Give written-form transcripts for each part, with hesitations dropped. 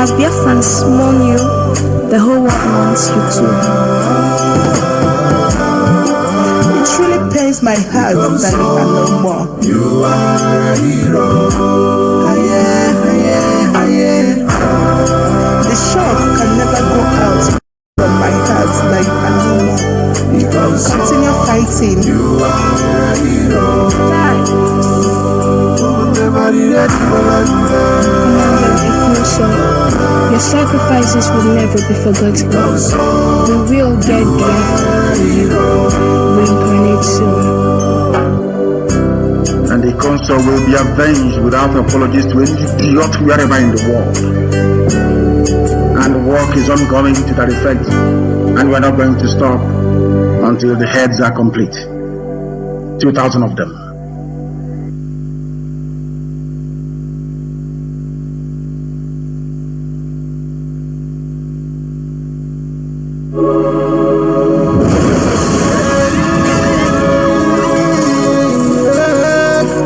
As Biafrans mourn you, the whole world mourns you too. It truly pains my heart that you are no more. You are a hero. The shock can never go out from my heart that you are no more. Continue fighting. You are a hero. Your sacrifices will never be forgotten. We will get Biafra. Reincarnate soon. And the council will be avenged without apologies to any idiot wherever in the world. And the work is ongoing to that effect, and we're not going to stop until the heads are complete. 2,000 of them.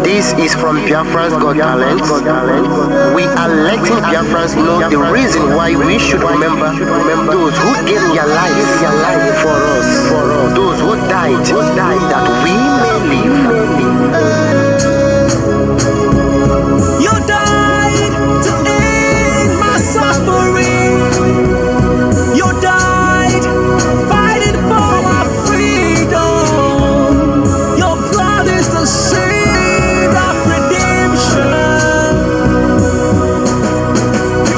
This is from Biafra's Got Talent. We are letting Biafrans know the reason why we should remember those who gave their life for us, those who died that we may live. You died to end my suffering. You died fighting for my freedom. Your blood is the seed of redemption.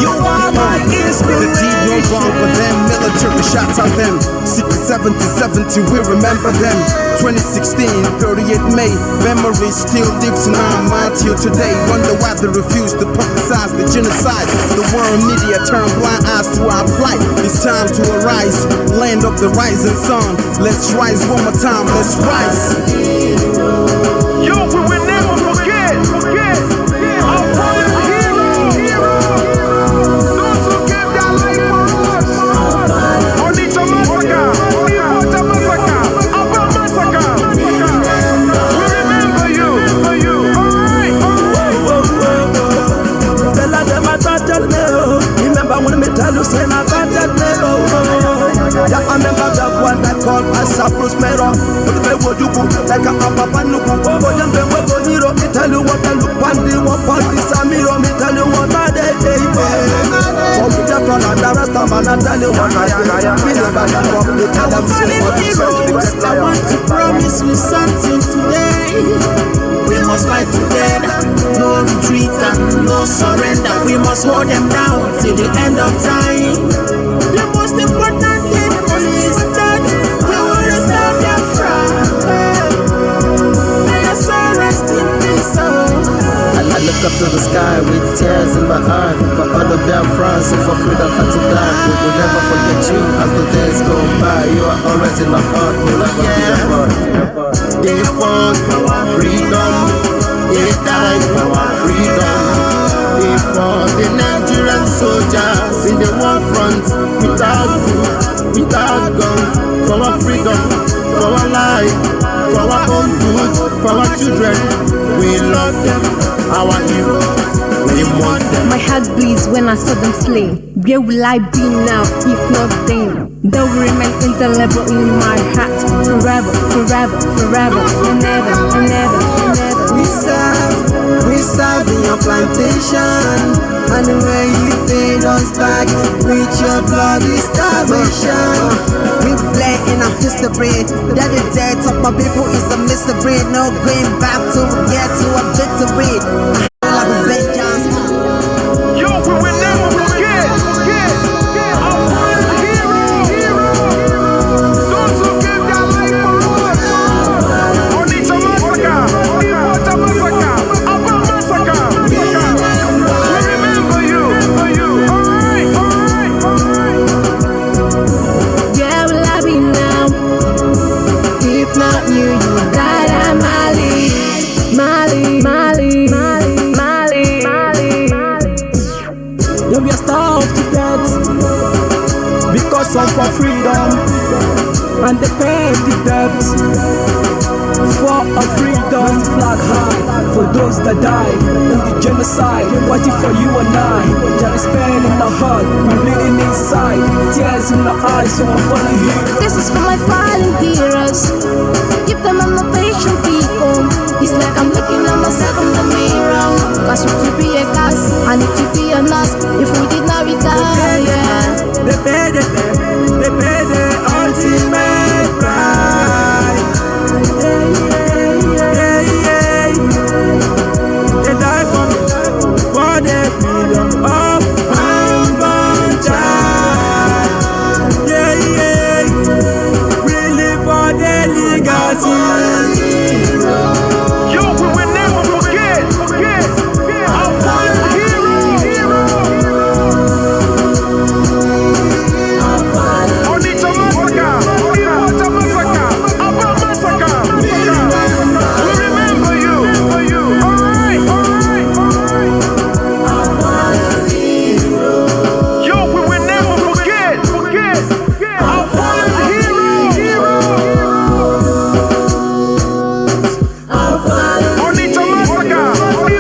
You are my inspiration. The deed no wrong for them, military shots on them. 70, we remember them. 2016, 38 May, memories still deep in our mind till today. Wonder why they refuse to publicize the genocide. The world media turn blind eyes to our plight. It's time to arise, land of the rising sun. Let's rise one more time, let's rise. Yo, we will never forget our fallen heroes. Those who gave their life for us. Onitsha massacre, Onitsha massacre, Aburi massacre. We remember you. Alright. Remember when me tell you say I got that name. Yeah, I remember that one that called us a prospero. But the way you go, like a papa nuku. Oh, you never go hero. Me tell you what I look pandi, what party samiro. Me tell you what I day. For me just run and the rest of man, I tell you what I me never get up. Me tell them say what I want to promise you something today. We must fight together, no retreat and no surrender. We must hold them down till the end of time. The most important thing is that we will restore Biafra. May your soul rest in peace. I look up to the sky with tears in my eyes. For other Biafrans who for freedom had to die. We will never forget you as the days go by. You are always in my heart. We'll never be apart. They fought for our freedom. They died for our freedom. They fought the Nigerian soldiers in the war front without food, without guns. For our freedom, for our life, for our own good, for our children. We love them, our heroes. We want them. My heart bleeds when I saw them slain. Where will I be now if not then? They will remain indelible in my heart forever, forever, forever, and ever, and ever, and ever. We serve in your plantation, and when you paid us back with your bloody starvation. We play in our history that the death of my people is a mystery. No going back to get to a victory. I have vengeance. Yo, we will never forget our fallen heroes. Those who gave their life for us. Onitsha massacre, Onitsha massacre, Aburi massacre. We remember you. Alright. Where will I be now? If not you, you died at Mali. Yeah, we are starved to death because of our freedom, and they paid the debt for our freedom. Flag high for those that died in the genocide, fighting for you and I. There is pain in our heart, we're bleeding inside, tears in our eyes, so I'm falling here. This is for my fallen heroes. Give them a motivation, people. It's like I'm looking at myself in the mirror. Cause we to be a gas, I need to be a nurse. If we did not retire, yeah. They pay the ultimate price. They die for the freedom of unborn child. We live for the legacy. Yo, we will never forget our fallen hero. Onita Massacre, Iwata Massacre, Abba Massacre. We remember you. Alright. Yo, we will never forget our fallen hero. Onita Massacre,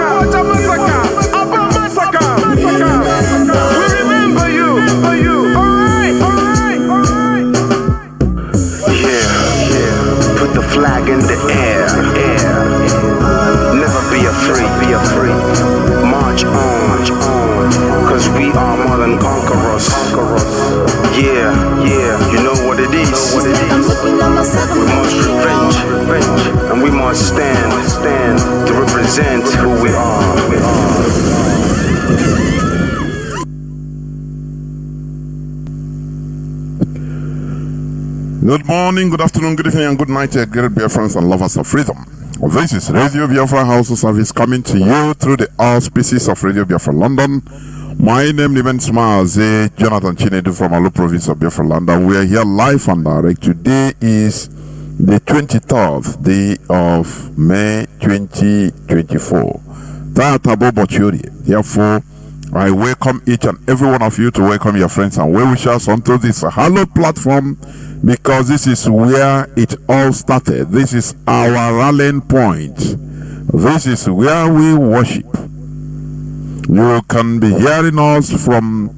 Iwata Massacre, Abba Massacre. We remember you. Alright. Yeah. Put the flag in the air. Never be afraid. March on. Cause we are more than conquerors. Yeah. You know what it is. I'm looking at myself in We the must mirror. revenge. And we must stand to represent who we are. Good morning, good afternoon, good evening, and good night, great Biafrans and lovers of freedom. This is Radio Biafra House of Service coming to you through the auspices of Radio Biafra London. My name remains Mazi, Jonathan Chinedu from Alo province of Biafra London. We are here live and direct. Today is the 23rd day of May 2024. Therefore, I welcome each and every one of you to welcome your friends and well-wishers onto this hallowed platform, because this is where it all started. This is our rallying point. This is where we worship. You can be hearing us from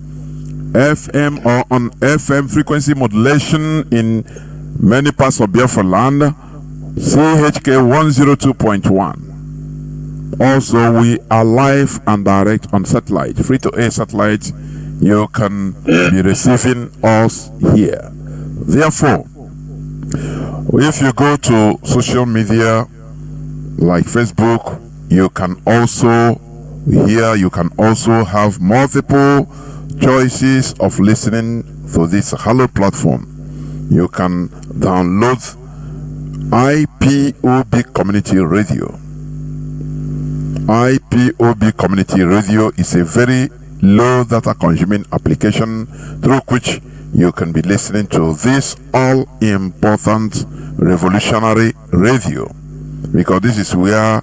FM or on FM frequency modulation in many parts of Biafra land, CHK 102.1. Also, we are live and direct on satellite, free-to-air satellite. You can be receiving us here. Therefore, if you go to social media like Facebook, you can also have multiple choices of listening to this hallowed platform. You can download IPOB Community Radio. IPOB Community Radio is a very low data consuming application through which you can be listening to this all important revolutionary radio, because this is where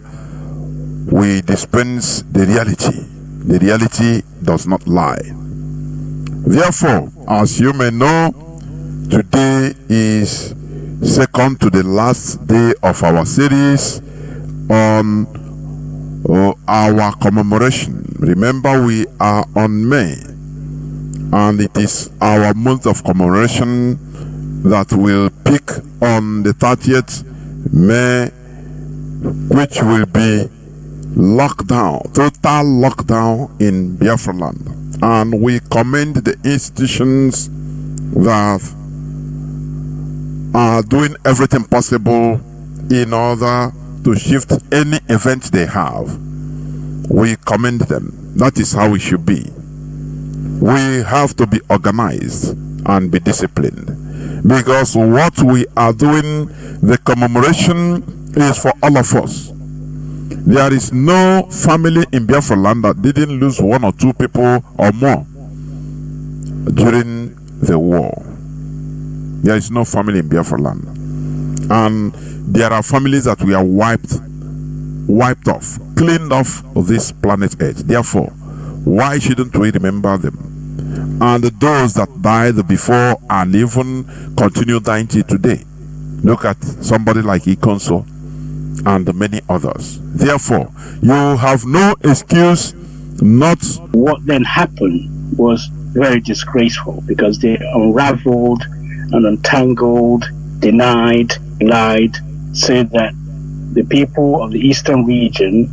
we dispense the reality. The reality does not lie. Therefore, as you may know, today is second to the last day of our series on our commemoration. Remember, we are on May, and it is our month of commemoration that will peak on the 30th May, which will be total lockdown in Biafra land. And we commend the institutions that are doing everything possible in order to shift any event they have. We commend them. That is how it should be. We have to be organized and be disciplined, because what we are doing, the commemoration, is for all of us. There is no family in Biafra land that didn't lose one or two people or more during the war. There is no family in Biafra land. And there are families that we are wiped off, cleaned off of this planet Earth. Therefore, why shouldn't we remember them? And those that died before and even continue dying till today. Look at somebody like Ikonso. and many others. Therefore, you have no excuse not. What then happened was very disgraceful because they unraveled and untangled, denied, lied, said that the people of the eastern region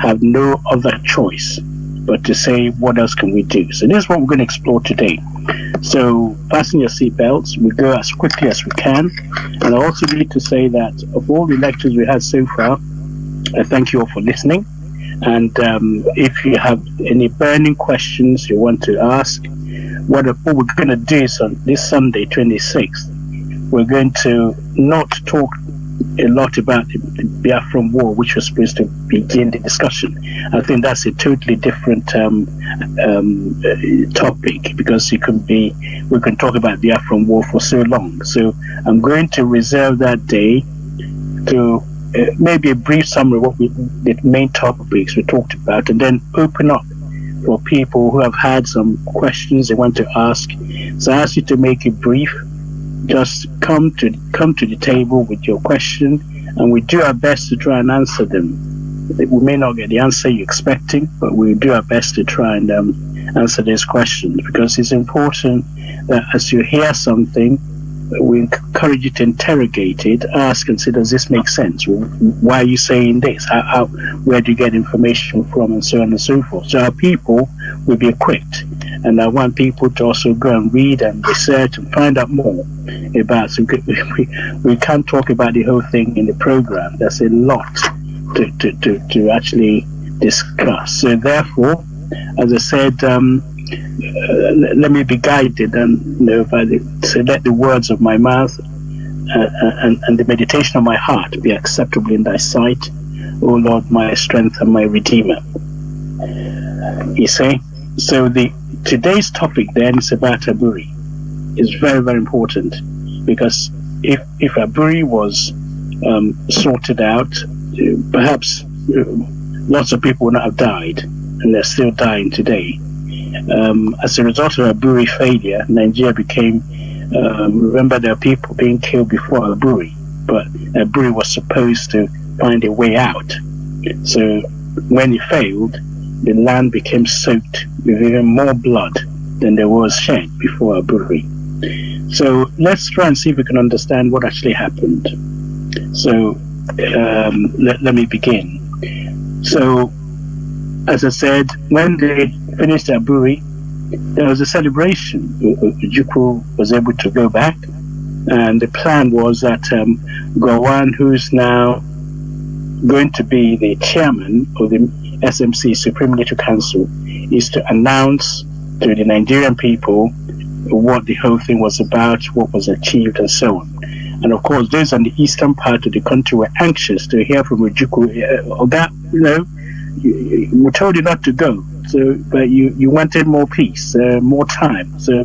have no other choice but to say, what else can we do? So this is what we're going to explore today. So fasten your seatbelts. We go as quickly as we can. And I also need to say that of all the lectures we had so far, I thank you all for listening. And if you have any burning questions you want to ask, what we're going to do is on this Sunday, 26th, we're going to not talk a lot about the Biafran War, which was supposed to begin the discussion. I think that's a totally different topic, because we can talk about Biafran War for so long. So I'm going to reserve that day to maybe a brief summary of what the main topics we talked about, and then open up for people who have had some questions they want to ask. So I ask you to make it brief. Just come to the table with your question, and we do our best to try and answer them. We may not get the answer you're expecting, but we do our best to try and answer these questions, because it's important that as you hear something, we encourage you to interrogate it, ask and say, does this make sense? Why are you saying this? Where do you get information from, and so on and so forth? So our people will be equipped, and I want people to also go and read and research and find out more about. So we can't talk about the whole thing in the program. There's a lot to actually discuss. So therefore, as I said, let me be guided, and so let the words of my mouth and the meditation of my heart be acceptable in thy sight, O Lord, my strength and my redeemer. You see, so today's topic then is about Aburi. It's very, very important, because if Aburi was sorted out, perhaps lots of people would not have died, and they're still dying today. As a result of Aburi failure, Nigeria became, remember, there are people being killed before Aburi, but Aburi was supposed to find a way out. So when it failed, the land became soaked with even more blood than there was shed before Aburi. So let's try and see if we can understand what actually happened. So let me begin. So, as I said, when they finished Aburi, there was a celebration. Ojukwu was able to go back, and the plan was that Gowon, who's now going to be the chairman of the SMC, Supreme Military Council, is to announce to the Nigerian people what the whole thing was about, what was achieved, and so on. And of course, those on the eastern part of the country were anxious to hear from Ojukwu. We told you not to go, but you wanted more peace, more time. So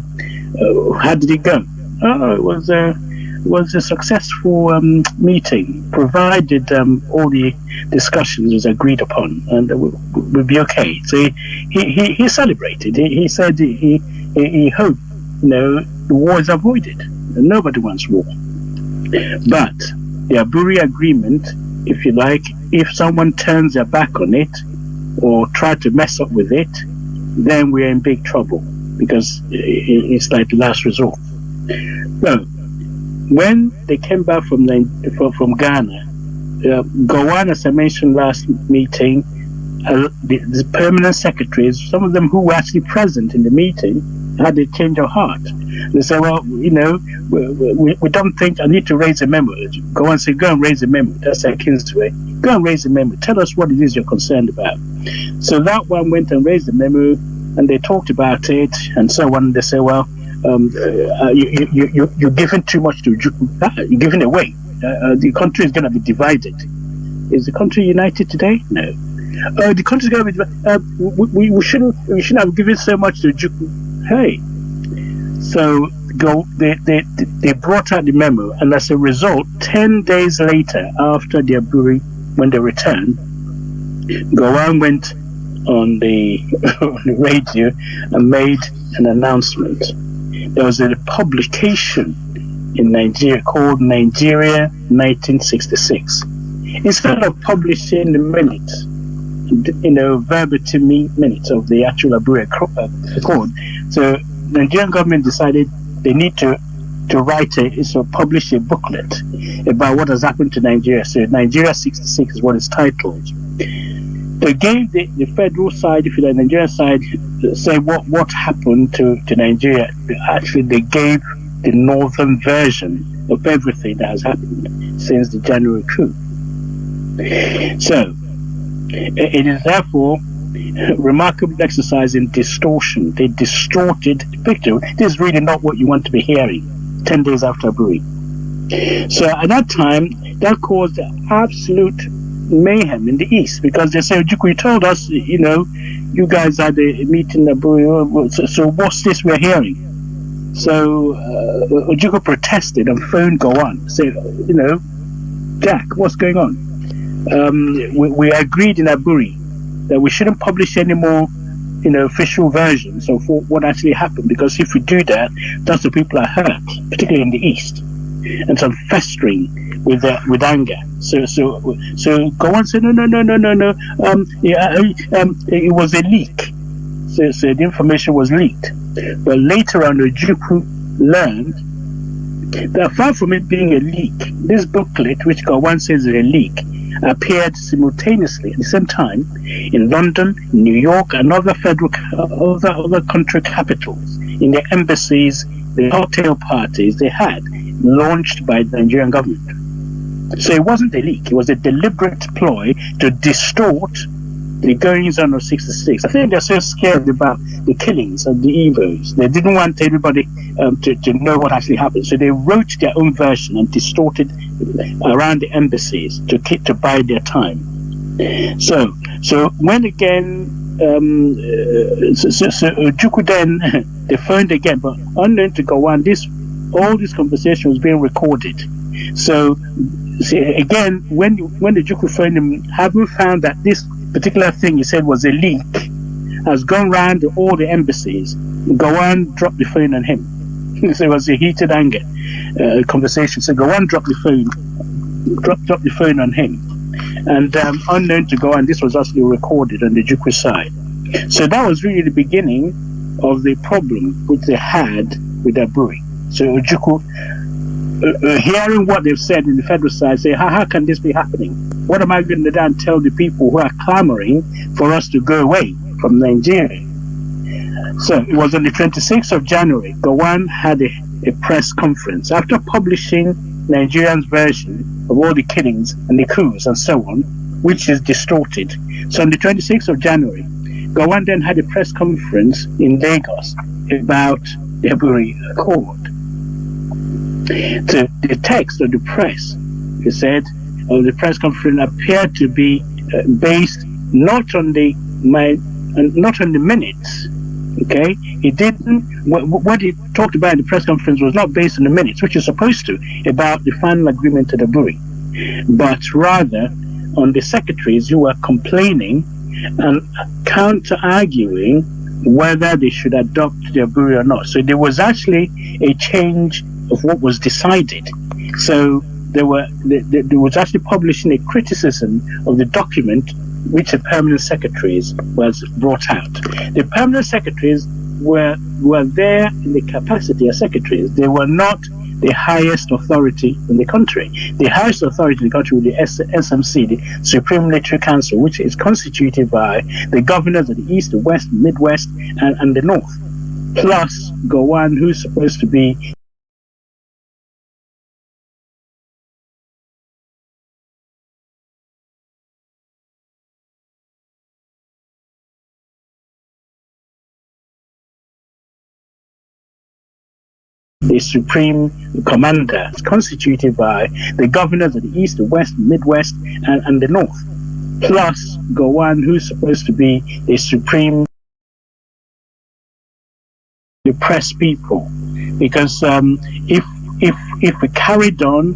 how did it go? Oh, it was a successful meeting, provided all the discussions was agreed upon, and we'll be okay. So he celebrated. He said he hoped the war is avoided. Nobody wants war. But the Aburi agreement, if you like, if someone turns their back on it or try to mess up with it, then we're in big trouble, because it's like the last resort. So when they came back from Ghana, Gowon, as I mentioned last meeting, the permanent secretaries, some of them who were actually present in the meeting, had a change of heart. They said, well, we don't think I need to raise a memo. Gowon said, go and raise a memo. That's their Kingsway. Go and raise a memo. Tell us what it is you're concerned about. So that one went and raised a memo, and they talked about it, and so on. They said, well, you're giving too much to Ojukwu. You're giving away. The country is going to be divided. Is the country united today? No. The country is going to be divided. We shouldn't have given so much to Ojukwu. Hey. So they brought out the memo, and as a result, 10 days later, after the Aburi, when they returned, Gowon went on the radio and made an announcement. There was a publication in Nigeria called Nigeria 1966. instead of publishing the minutes, verbatim minutes of the actual Aburi Accord, so the Nigerian government decided they need to publish a booklet about what has happened to Nigeria. So Nigeria 66 is what it's titled. They gave the federal side, if you like, Nigerian side, say what happened to Nigeria. Actually, they gave the northern version of everything that has happened since the January coup. So, it is therefore a remarkable exercise in distortion. They distorted the picture. This is really not what you want to be hearing 10 days after Aburi. So at that time, that caused absolute mayhem in the East, because they said, Ojukwu, you told us, you guys had a meeting in Aburi, so what's this we're hearing? So Ojukwu protested and phoned Gowon, said, Jack, what's going on? We agreed in Aburi that we shouldn't publish any more, official versions of what actually happened, because if we do that, that's the people are hurt, particularly in the East, and some festering with anger. So Gowon said, no. It was a leak. So the information was leaked. But later on, Ojukwu learned that far from it being a leak, this booklet, which Gowon says is a leak, appeared simultaneously at the same time in London, New York, and other country capitals, in the embassies, the cocktail parties they had launched by the Nigerian government. So it wasn't a leak, it was a deliberate ploy to distort the goings on of 66. I think they're so scared about the killings and the evils. They didn't want everybody to know what actually happened. So they wrote their own version and distorted around the embassies to buy their time. So when again, Ojukwu then, they phoned again, but unknown to Gowon, all this conversation was being recorded. So again, when the Ojukwu phoned him, having found that this particular thing he said was a leak, has gone round to all the embassies, Gowon dropped the phone on him. So it was a heated anger conversation. So Gowon dropped the phone on him, and unknown to Gowon, this was actually recorded on the Ojukwu side. So that was really the beginning of the problem which they had with Aburi. So Ojukwu, hearing what they've said in the federal side, say, how can this be happening? What am I going to do and tell the people who are clamoring for us to go away from Nigeria? So it was on the 26th of January, Gowon had a press conference after publishing Nigerian's version of all the killings and the coups and so on, which is distorted. So on the 26th of January, Gowon then had a press conference in Lagos about the Aburi Accord. So the text of the press, he said, of the press conference appeared to be based not on the minutes. Okay, he didn't. What he talked about in the press conference was not based on the minutes, which is supposed to, about the final agreement at Aburi, but rather on the secretaries who were complaining and counter-arguing whether they should adopt the Aburi or not. So there was actually a change of what was decided. So there was actually publishing a criticism of the document which the permanent secretaries was brought out. The permanent secretaries were there in the capacity as secretaries. They were not the highest authority in the country. The highest authority in the country was the SMC, the Supreme Military Council, which is constituted by the governors of the East, the West, Midwest, and the North, plus Gowon, who's supposed to be the Supreme Commander, constituted by the governors of the East, the West, Midwest, and the North, plus Gowon, who's supposed to be the Supreme, the press people. Because if we carried on,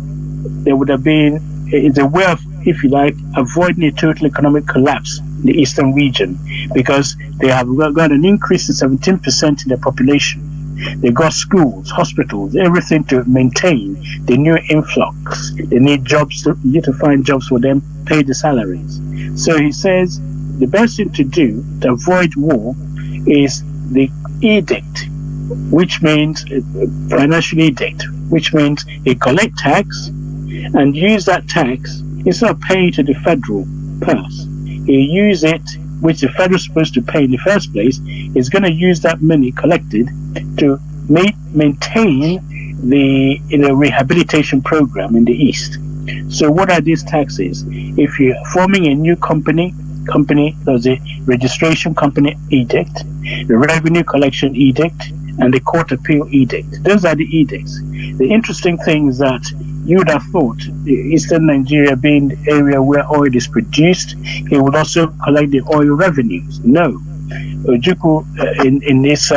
there would have been a way of, if you like, avoiding a total economic collapse in the eastern region, because they have got an increase of 17% in their population. They got schools, hospitals, everything to maintain the new influx. They need jobs. You need to find jobs for them, pay the salaries. So he says the best thing to do to avoid war is the edict, which means financial edict, which means they collect tax and use that tax instead of paying to the federal purse. He use it, which the federal is supposed to pay in the first place, is going to use that money collected to maintain the rehabilitation program in the East. So what are these taxes? If you're forming a new company, there's a registration company edict, the revenue collection edict, and the court appeal edict. Those are the edicts. The interesting thing is that you would have thought Eastern Nigeria being the area where oil is produced, he would also collect the oil revenues. No. Ojukwu, in this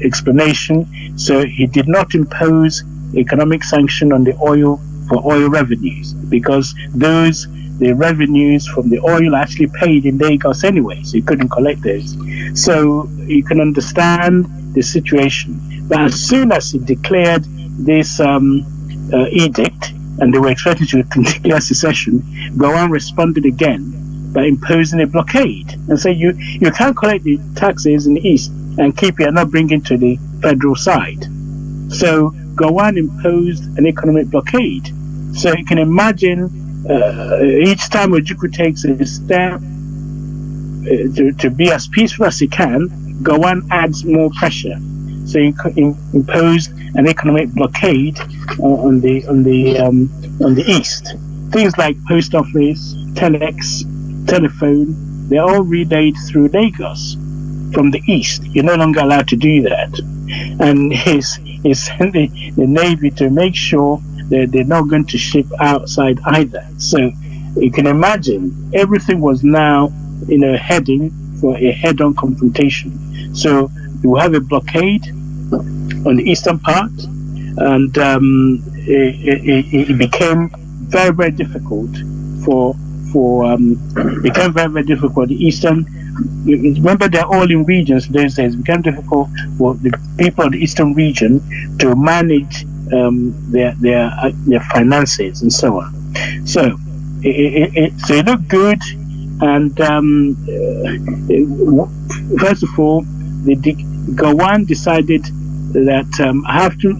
explanation, so he did not impose economic sanction on the oil for oil revenues, because the revenues from the oil are actually paid in Lagos anyway, so he couldn't collect those. So you can understand the situation. But as soon as he declared this edict, and they were expected to declare secession, Gowon responded again by imposing a blockade and say you can't collect the taxes in the East and keep it and not bring it to the federal side. So Gowon imposed an economic blockade. So you can imagine each time Ojukwu takes a step to be as peaceful as he can, Gowon adds more pressure. So he imposed an economic blockade on the East. Things like post office, telex, telephone, they're all relayed through Lagos from the East. You're no longer allowed to do that. And he sent the Navy to make sure that they're not going to ship outside either. So you can imagine everything was now heading for a head-on confrontation. So you have a blockade on the eastern part, and it became very, very difficult the eastern. Remember, they're all in regions those days. It became difficult for the people of the eastern region to manage their finances and so on. So it looked good, and first of all, Gowon decided that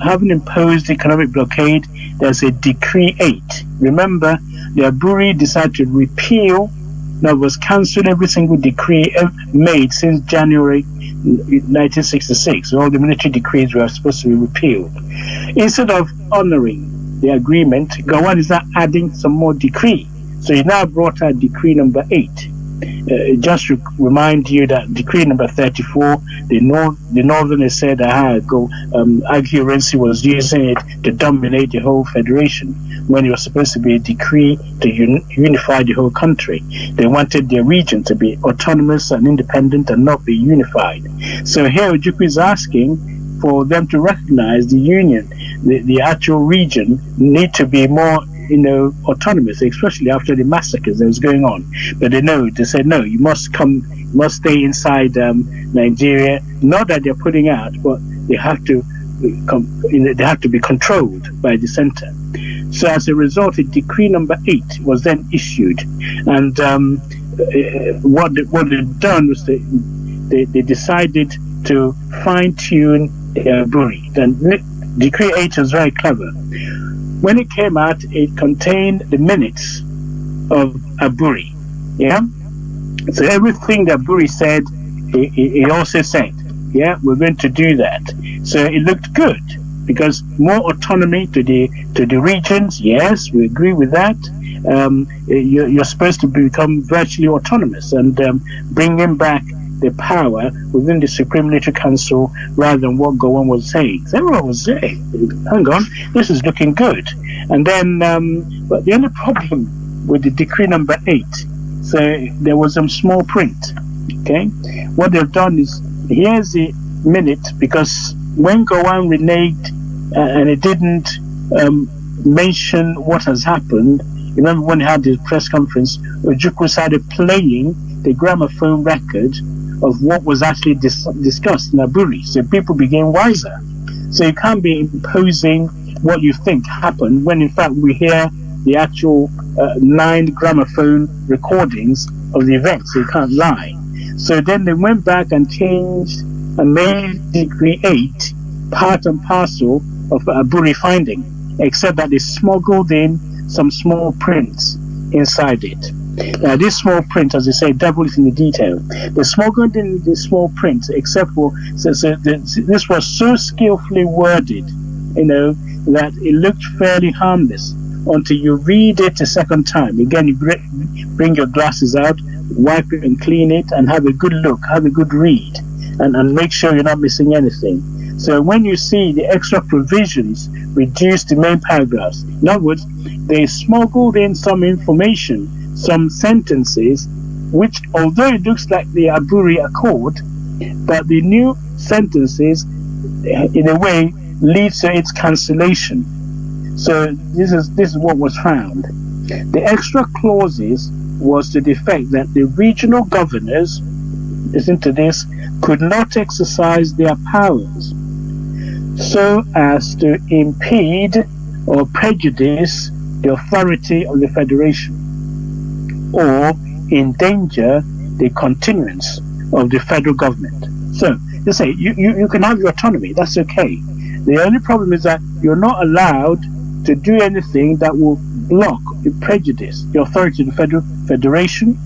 having imposed economic blockade, there's a Decree 8. Remember, the Aburi decided to repeal. Now was cancelled every single decree made since January 1966. All the military decrees were supposed to be repealed. Instead of honoring the agreement, Gowon is now adding some more decree. So he now brought out Decree number 8. Just to remind you that Decree number 34, the Northerners said Aghirensi was using it to dominate the whole federation, when it was supposed to be a decree to unify the whole country. They wanted their region to be autonomous and independent and not be unified. So here Ojukwu is asking for them to recognize the union, the actual region need to be more autonomous, especially after the massacres that was going on. But they said no, you must stay inside Nigeria. Not that they're putting out, but they have to be controlled by the center. So as a result, a Decree number 8 was then issued, and what they've done was they decided to fine-tune the Aburi. Then Decree 8 was very clever. When it came out, it contained the minutes of Aburi. Yeah? So everything that Aburi said, he also said, yeah, we're going to do that. So it looked good, because more autonomy to the regions, yes, we agree with that. You're supposed to become virtually autonomous and bringing back the power within the Supreme Military Council rather than what Gowon was saying. So everyone was saying, hang on, this is looking good. And then, but the only problem with the Decree number 8, so there was some small print, okay? What they've done is, here's the minute, because when Gowon reneged and it didn't mention what has happened, remember when he had the press conference, Ojukwu started playing the gramophone record of what was actually discussed in Aburi. So people became wiser. So you can't be imposing what you think happened when in fact we hear the actual 9 gramophone recordings of the event. So you can't lie. So then they went back and changed and made Decree 8 part and parcel of Aburi finding, except that they smuggled in some small prints inside it. Now, this small print, as they say, devil is in the detail. They smuggled in the small print, except for this was so skillfully worded, that it looked fairly harmless until you read it a second time. Again, you bring your glasses out, wipe it and clean it, and have a good look, have a good read, and make sure you're not missing anything. So when you see the extra provisions reduce the main paragraphs, in other words, they smuggled in some information, some sentences, which, although it looks like the Aburi Accord, but the new sentences, in a way, leads to its cancellation. So this is what was found. The extra clauses was to the effect that the regional governors, listen to this, could not exercise their powers so as to impede or prejudice the authority of the Federation or endanger the continuance of the federal government. So they say you can have your autonomy, that's okay. The only problem is that you're not allowed to do anything that will block or prejudice the authority of the Federal Federation,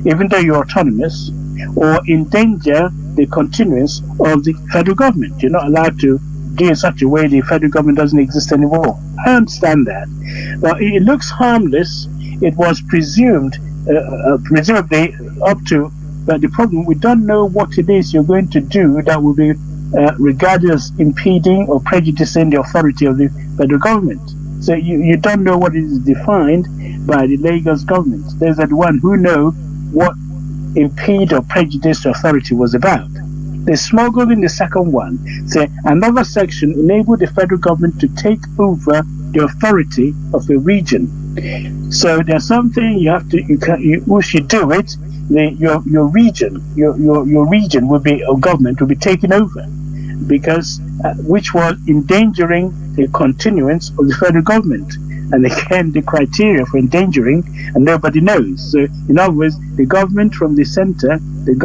even though you're autonomous, or endanger the continuance of the federal government. You're not allowed to do in such a way the federal government doesn't exist anymore. I understand that. But it looks harmless. It was presumably up to, but the problem, we don't know what it is you're going to do that will be regarded as impeding or prejudicing the authority of the federal government. So you don't know what it is defined by the Lagos government. There's that one who know what impede or prejudice the authority was about. They smuggled in the second one, say another section enabled the federal government to take over the authority of a region. So there's something you have to, if you do it, your region will be, or government will be taken over, because which was endangering the continuance of the federal government. And again, the criteria for endangering, and nobody knows. So, in other words, the government from the center, the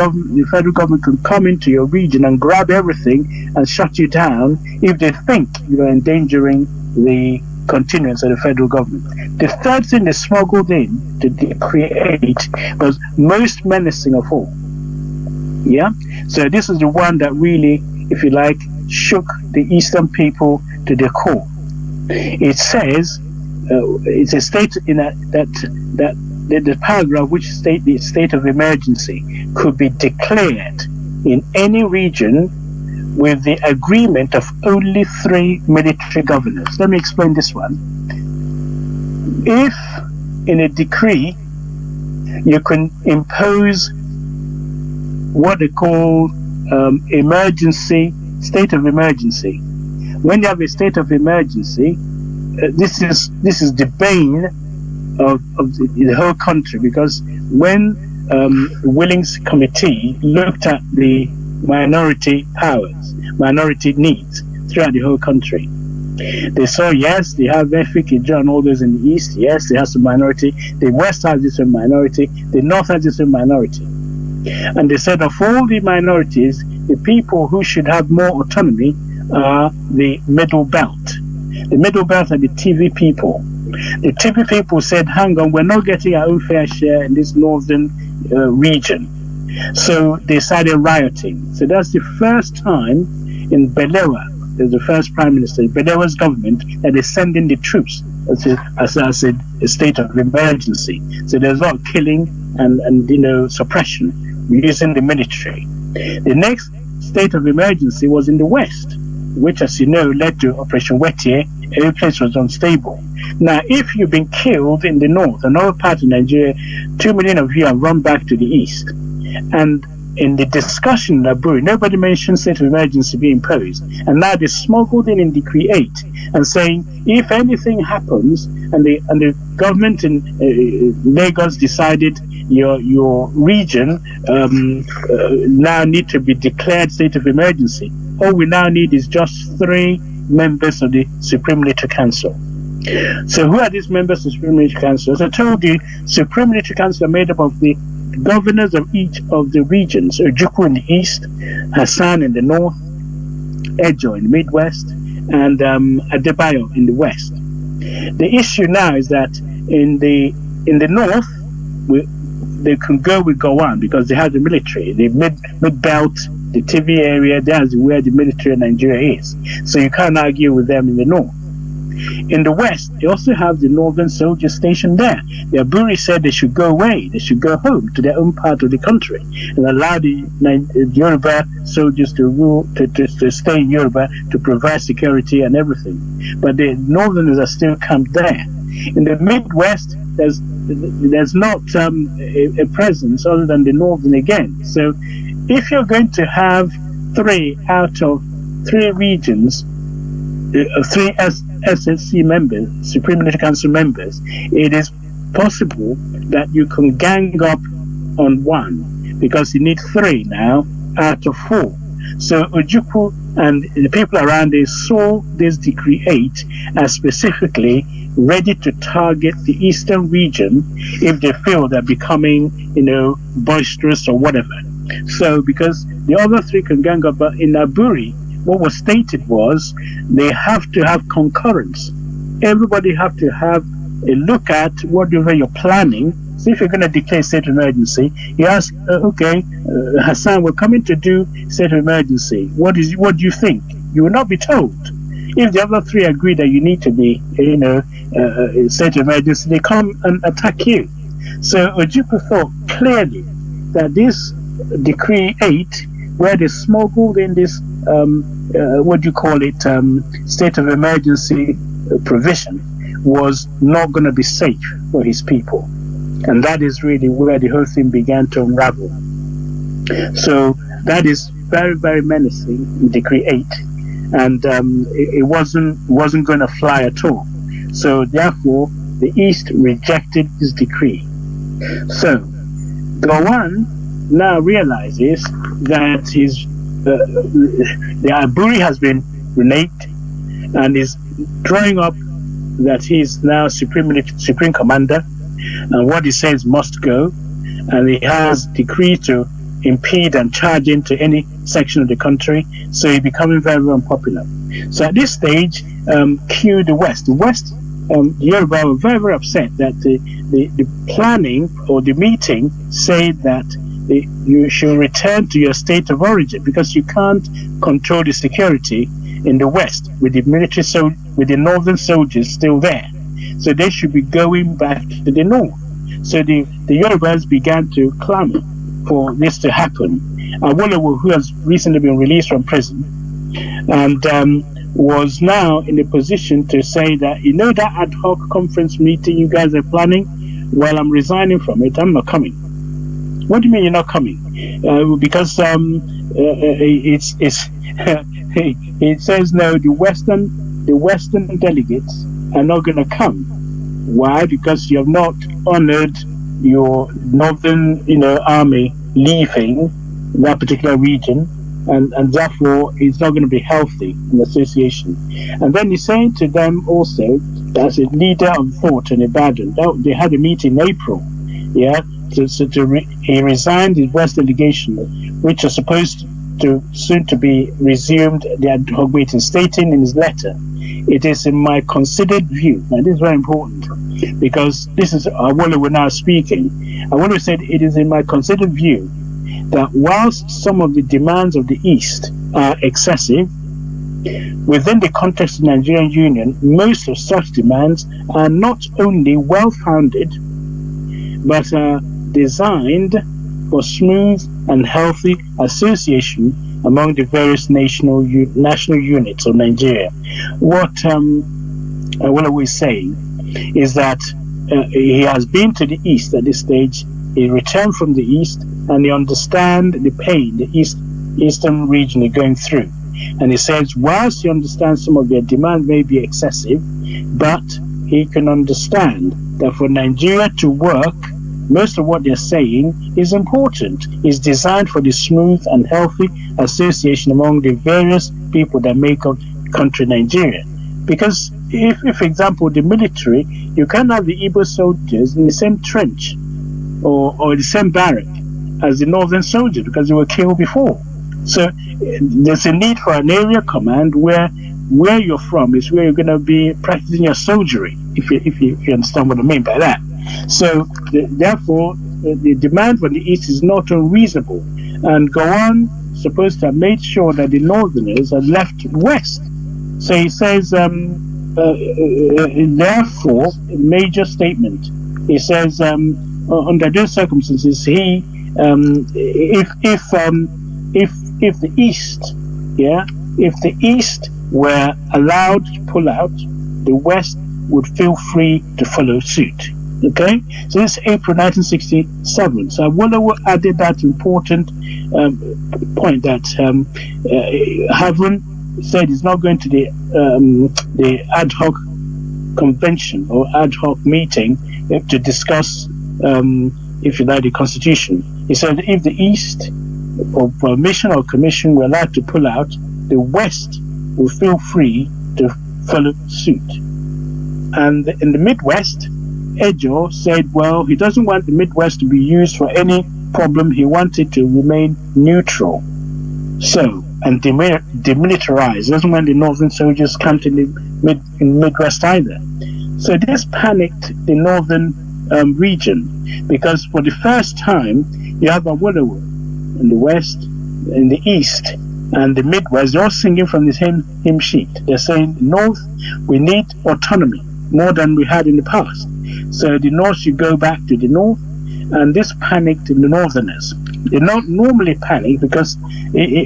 federal government can come into your region and grab everything and shut you down if they think you are endangering the continuance of the federal government. The third thing they smuggled in to create was most menacing of all. Yeah? So this is the one that really, if you like, shook the Eastern people to their core. It says, it's a state in that the paragraph which state the state of emergency could be declared in any region with the agreement of only 3 military governors. Let me explain this one. If in a decree you can impose what they call emergency, state of emergency. When you have a state of emergency, this is the bane of the whole country, because when Willing's committee looked at the minority powers, minority needs throughout the whole country, they saw, yes, they have Efik and all those in the east, yes, they have some minority, the west has this minority, the north has this minority. And they said of all the minorities, the people who should have more autonomy are the middle belt. The middle belt are the TV people. The TV people said, hang on, we're not getting our own fair share in this northern region. So they started rioting. So that's the first time in Balewa, there's the first prime minister, Balewa's government, that is sending the troops as a state of emergency. So there's a lot of killing and suppression using the military. The next state of emergency was in the west, which, as you know, led to Operation Wetier. Every place was unstable. Now, if you've been killed in the north, another part of Nigeria, 2 million of you have run back to the east. And in the discussion in Aburi, nobody mentioned state of emergency being imposed. And now they smuggled in Decree 8 and saying, if anything happens and the government in Lagos decided your region now need to be declared state of emergency. All we now need is just 3 members of the Supreme Military Council. So who are these members of the Supreme Military Council? As I told you, Supreme Military Council are made up of the governors of each of the regions: Ojukwu in the east, Hassan in the north, Ejo in the Midwest, and Adebayo in the west. The issue now is that in the north, they can go with Gowon because they have the military. The mid-belt, the TV area, that's where the military of Nigeria is. So you can't argue with them in the north. In the west, they also have the northern soldiers stationed there. The Aburi said they should go away, they should go home to their own part of the country and allow the Yoruba soldiers to rule, to stay in Yoruba, to provide security and everything. But the northerners are still camped there. In the Midwest, there's not a presence other than the northern again. So if you're going to have 3 out of 3 regions, 3 SSC members, Supreme Military Council members, it is possible that you can gang up on 1 because you need 3 now out of 4. So Ojukwu and the people around it saw this Decree 8 as specifically ready to target the eastern region if they feel they're becoming, boisterous or whatever. So because the other 3 can gang up, but in Aburi, what was stated was they have to have concurrence. Everybody have to have a look at whatever you're planning. So if you're going to declare state of emergency, you ask, Hassan, we're coming to do state of emergency. What do you think? You will not be told. If the other 3 agree that you need to be, state of emergency, they come and attack you. So Ojukwu thought clearly that this Decree 8, where they smuggled in this, state of emergency provision, was not going to be safe for his people. And that is really where the whole thing began to unravel. So that is very, very menacing, Decree 8. And it wasn't going to fly at all. So therefore, the East rejected this decree. So Gowon now realizes that the Aburi has been reneged and is drawing up that he is now supreme commander, and what he says must go, and he has decreed to impede and charge into any section of the country, so he's becoming very, very unpopular. So at this stage, cue the West. The West, Yoruba were very, very upset that the planning or the meeting said that you should return to your state of origin because you can't control the security in the West with the military, with the northern soldiers still there. So they should be going back to the north. So the Yorubas began to clamor for this to happen. Awolowo, who has recently been released from prison, and was now in a position to say that, that ad hoc conference meeting you guys are planning, well, I'm resigning from it. I'm not coming. What do you mean you're not coming? Because it says no. The Western delegates are not going to come. Why? Because you have not honored your northern, army leaving that particular region, and therefore it's not going to be healthy in association. And then he's saying to them also, as a leader of thought in Ibadan, they had a meeting in April, he resigned his West delegation, which was supposed to soon to be resumed, the ad hoc meeting, stating in his letter, it is in my considered view, and this is very important, because this is Awolowo now speaking. Awolowo said, it is in my considered view that whilst some of the demands of the East are excessive, within the context of the Nigerian Union, most of such demands are not only well-founded, but are designed for smooth and healthy association among the various national units of Nigeria. What Awolowo is saying is that he has been to the East at this stage, he returned from the East, and he understands the pain the Eastern region is going through. And he says, whilst he understands some of their demand may be excessive, but he can understand that for Nigeria to work most of what they're saying is important, is designed for the smooth and healthy association among the various people that make up country Nigeria. Because if for example, the military, you can't have the Igbo soldiers in the same trench or the same barrack as the northern soldiers because they were killed before. So there's a need for an area command where you're from is where you're going to be practicing your soldiery, if you understand what I mean by that. So therefore, the demand for the East is not unreasonable, and Gowon supposed to have made sure that the Northerners are left West. So he says, therefore, major statement. He says, under those circumstances, if the East were allowed to pull out, the West would feel free to follow suit. Okay, so this is April 1967. So Awolowo added that important point that Havron said he's not going to the ad hoc convention or ad hoc meeting to discuss, if you like, the Constitution. He said if the East, for a mission or commission, were allowed to pull out, the West will feel free to follow suit. And in the Midwest, Ejo said, well, he doesn't want the Midwest to be used for any problem. He wanted to remain neutral. So, and demilitarize. He doesn't want the northern soldiers camped in the Midwest either. So this panicked the northern region, because for the first time, you have Awolowo in the West, in the East, and the Midwest. They're all singing from the same hymn sheet. They're saying, North, we need autonomy more than we had in the past. So the North should go back to the North, and this panicked the Northerners. They don't normally panic because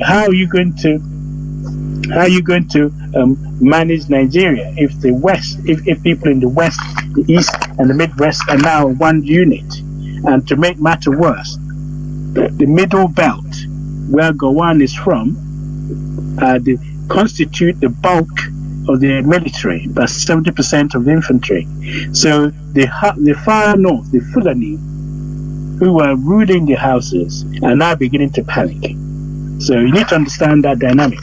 how are you going to manage Nigeria if the West, if people in the West, the East, and the Midwest are now one unit? And to make matter worse, the middle belt, where Gowon is from, they constitute the bulk of the military, about 70% of the infantry. So the far north, the Fulani, who were ruling the houses, are now beginning to panic. So you need to understand that dynamic.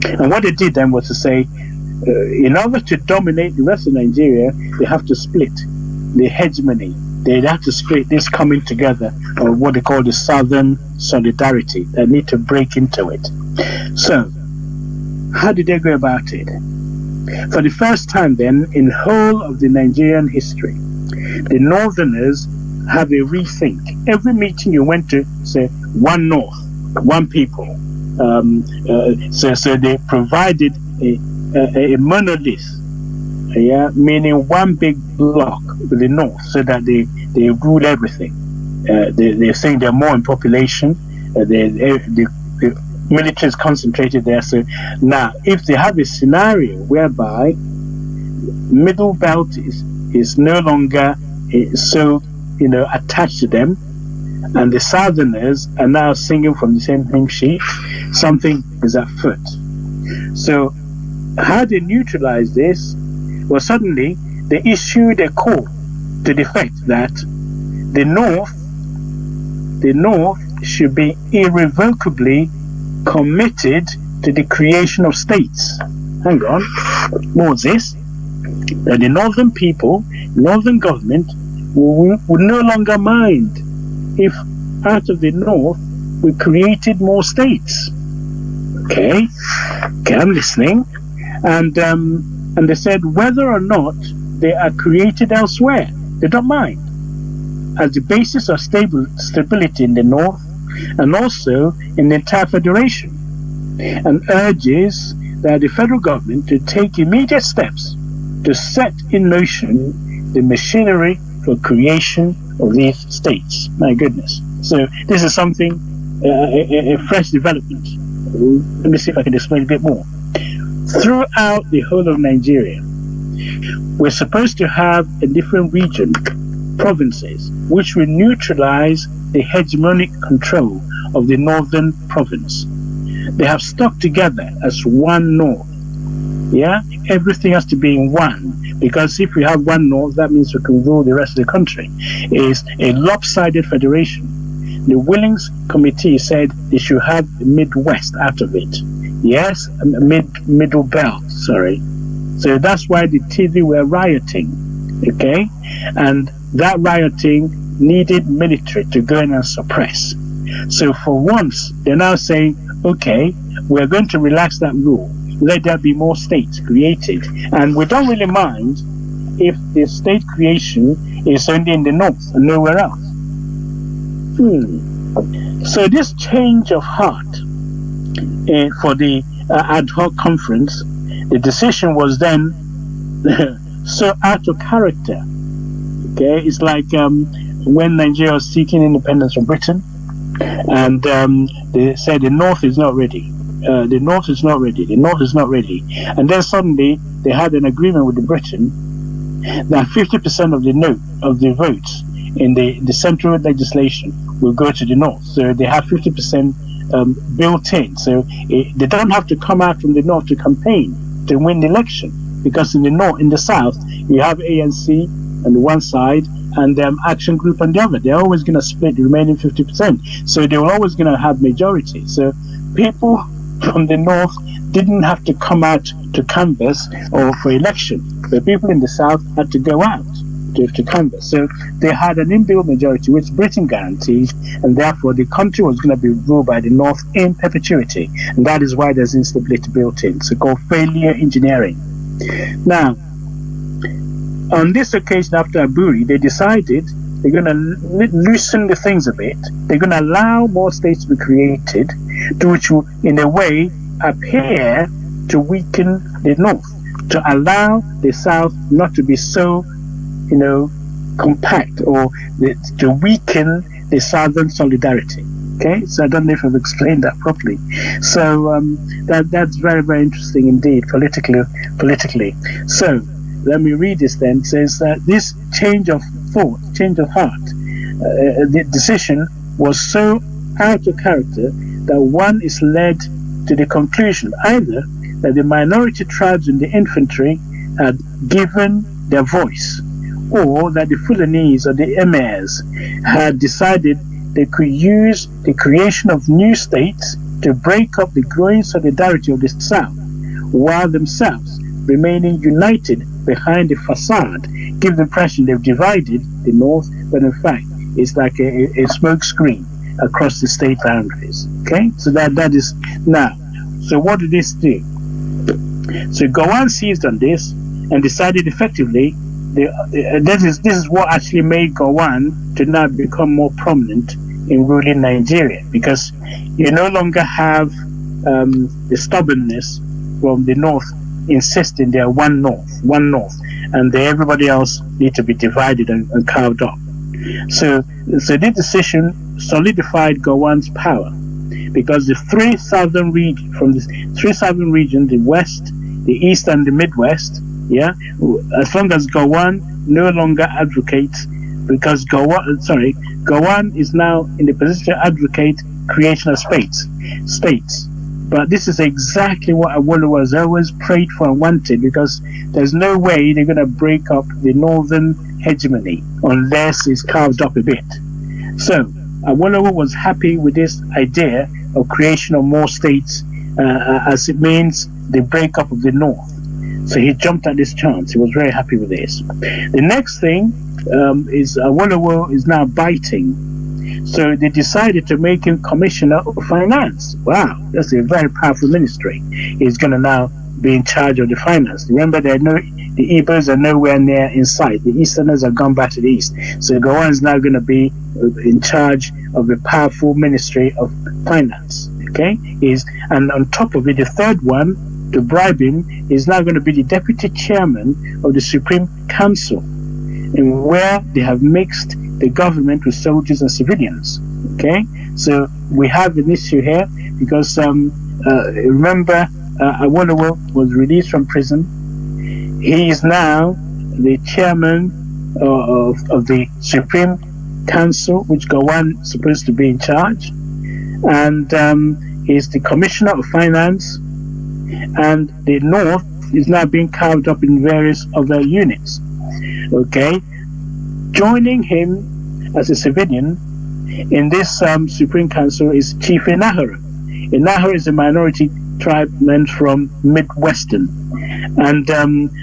And what they did then was to say, in order to dominate the rest of Nigeria, they have to split the hegemony. They have to split this coming together, or what they call the Southern Solidarity. They need to break into it. So, how did they go about it? For the first time then, in whole of the Nigerian history, the Northerners have a rethink. Every meeting you went to, say, one North, one people. So they provided a monolith, meaning one big block with the North, so that they rule everything. They're saying they're more in population. The military is concentrated there. So now, if they have a scenario whereby middle belt is no longer so attached to them, and the Southerners are now singing from the same hymn sheet, something is afoot. So how they neutralize this? Well, suddenly they issued a call to the effect that the North should be irrevocably committed to the creation of states. Hang on, Moses, that the northern people, northern government would no longer mind if out of the North we created more states. Okay, I'm listening. And they said whether or not they are created elsewhere, they don't mind, as the basis of stability in the North and also in the entire federation, and urges that the federal government to take immediate steps to set in motion the machinery for creation of these states. My goodness. So this is something, a fresh development. Let me see if I can explain a bit more. Throughout the whole of Nigeria, we're supposed to have a different region, provinces, which will neutralize the hegemonic control of the northern province. They have stuck together as one North. Yeah, everything has to be in one, because if we have one North, that means we can rule the rest of the country. It's a lopsided federation. The Willings Committee said they should have the Midwest out of it. Yes, middle belt, sorry. So that's why the TV were rioting, okay? And that rioting needed military to go in and suppress. So for once, they're now saying, okay, we're going to relax that rule. Let there be more states created. And we don't really mind if the state creation is only in the north and nowhere else. So this change of heart for the ad hoc conference, the decision was then so out of character. Okay, it's like when Nigeria was seeking independence from Britain, and they said the North is not ready. The North is not ready. The North is not ready. And then suddenly they had an agreement with the Britain that 50% of the votes in the central legislation will go to the North. So they have 50% built in. So they don't have to come out from the North to campaign to win the election, because in the South, you have ANC on the one side and Action Group on the other. They're always going to split the remaining 50%. So they were always going to have majority. So people from the North didn't have to come out to canvass or for election. The people in the South had to go out to canvass. So they had an inbuilt majority, which Britain guaranteed, and therefore the country was going to be ruled by the North in perpetuity. And that is why there's instability built in. So called failure engineering. Now, on this occasion after Aburi, they decided they're going to loosen the things a bit. They're going to allow more states to be created, which will, in a way, appear to weaken the North, to allow the South not to be so, compact, or to weaken the Southern solidarity. Okay, so I don't know if I've explained that properly. So that's very, very interesting indeed, politically. So let me read this then. It says that this change of thought, change of heart, the decision was so out of character that one is led to the conclusion either that the minority tribes in the infantry had given their voice, or that the Fulanese or the Emirs had decided they could use the creation of new states to break up the growing solidarity of the South, while themselves remaining united behind the facade, give the impression they've divided the North, but in fact it's like a smoke screen across the state boundaries. Okay, so that is now. So what did this do? So Gowon seized on this and decided effectively. This is what actually made Gowon to now become more prominent in ruling Nigeria, because you no longer have the stubbornness from the North insisting they are one North, and everybody else need to be divided and carved up. So this decision solidified Gowon's power, because the three southern regions, the West, the East, and the Midwest, as long as Gowon no longer advocates, because Gowon is now in the position to advocate creation of states. But this is exactly what Awolowo has always prayed for and wanted, because there's no way they're going to break up the northern hegemony unless it's carved up a bit. So Awolowo was happy with this idea of creation of more states, as it means the breakup of the North. So he jumped at this chance. He was very happy with this. The next thing is Awolowo is now biting. So they decided to make him Commissioner of Finance. Wow, that's a very powerful ministry. He's going to now be in charge of the finance. Remember, the Igbos are nowhere near in sight. The Easterners have gone back to the East. So Gowon is now going to be in charge of the powerful Ministry of Finance. Okay, and on top of it, the third one, to bribe him, is now going to be the Deputy Chairman of the Supreme Council, in where they have mixed the government with soldiers and civilians. Okay, so we have an issue here, because remember, Awolowo was released from prison. He is now the chairman of the Supreme Council, which Gowon is supposed to be in charge, and he's the Commissioner of Finance. And the North is now being carved up in various other units. Okay, joining him as a civilian in this Supreme Council is Chief Inahara. Inahara is a minority tribesman from Midwestern, and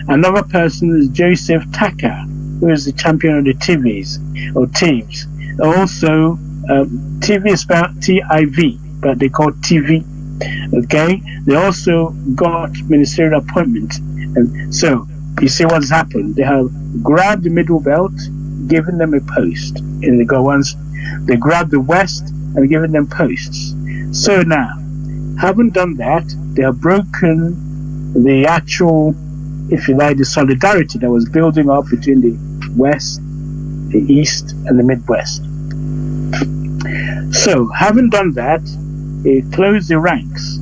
another person is Joseph Taka, who is the champion of the TVs or Thieves. Also, TV is spelled TIV, but they call TV. Okay, they also got ministerial appointments, and so you see what's happened. They have grabbed the middle belt, given them a post in the Gowans. They grabbed the West and given them posts. So now, having done that, they have broken the actual, if you like, the solidarity that was building up between the West, the East, and the Midwest. So, having done that, it closed the ranks.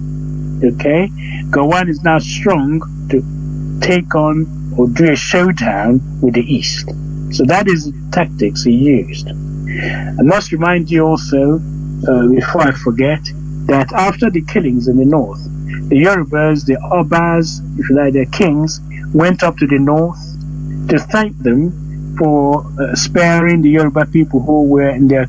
Okay, Gowan is now strong to take on or do a showdown with the East. So that is the tactics he used. I must remind you also, before I forget, that after the killings in the north, the Yorubas, the Obas, if you like, their kings, went up to the north to thank them for sparing the Yoruba people who were in their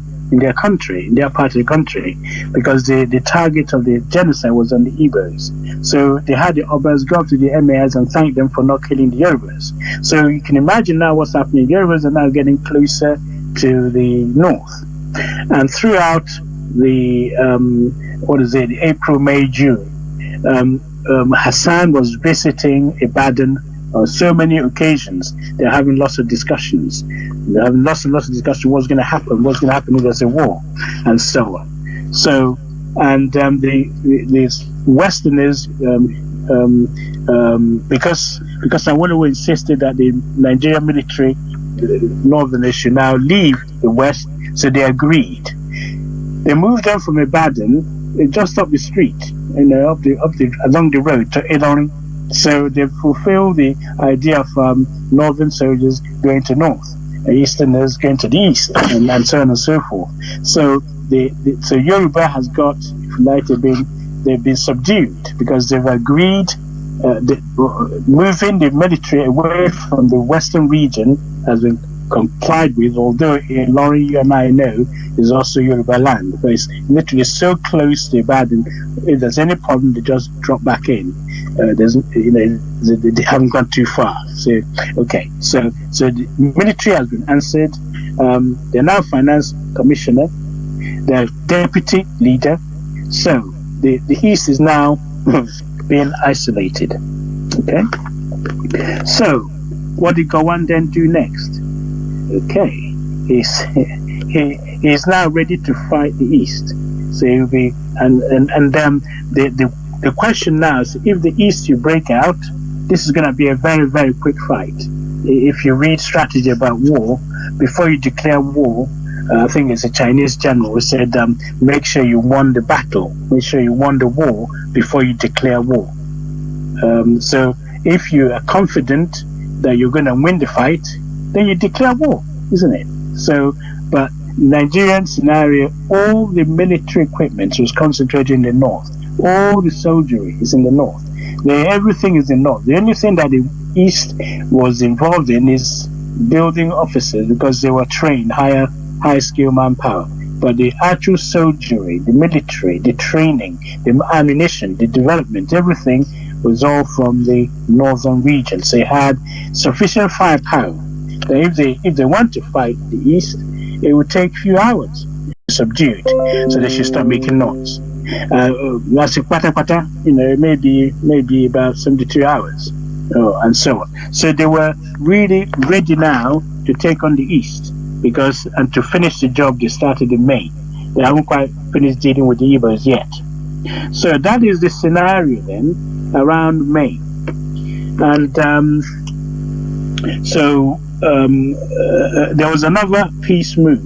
country, in their part of the country, because the target of the genocide was on the Igbos. So they had the Obas go up to the emirs and thank them for not killing the Yorubas. So you can imagine now what's happening. The Yorubas are now getting closer to the north. And throughout the, April, May, June, Hassan was visiting Ibadan on so many occasions. They're having lots of discussions. They're having lots and lots of discussions. What's going to happen if there's a war, and so on. So, and the Westerners, because Awolowo insisted that the Nigerian military, the Northerners, should now leave the West, so they agreed. They moved them from Ibadan, just up the street, along the road to Ilorin. So they fulfill the idea of northern soldiers going to north, easterners going to the east, and so on and so forth. So so Yoruba has got, if you like, they've been subdued because they've agreed moving the military away from the western region has been complied with, although in Lorry, you and I know, is also Yoruba land, but it's literally so close to Ibadan. If there's any problem, they just drop back in. They haven't gone too far. So the military has been answered. They're now finance commissioner, they're deputy leader. So the East is now being isolated. Okay. So what did Gowan then do next? Okay, he's now ready to fight the East. So he'll be the question now is, if the East you break out, this is going to be a very, very quick fight. If you read strategy about war, before you declare war, I think it's a Chinese general who said, make sure you won the battle, make sure you won the war before you declare war. So if you are confident that you're going to win the fight, then you declare war, isn't it? So, but Nigerian scenario, all the military equipment was concentrated in the north. All the soldiery is in the north. Everything is in the north. The only thing that the East was involved in is building officers, because they were trained, high skill manpower. But the actual soldiery, the military, the training, the ammunition, the development, everything was all from the northern region. So they had sufficient firepower that if they want to fight the East, it would take a few hours to subdue it. So they should start making noise. That's maybe about 72 hours, and so on. So they were really ready now to take on the East, and to finish the job they started in May. They haven't quite finished dealing with the Igbos yet. So that is the scenario then around May. And there was another peace move.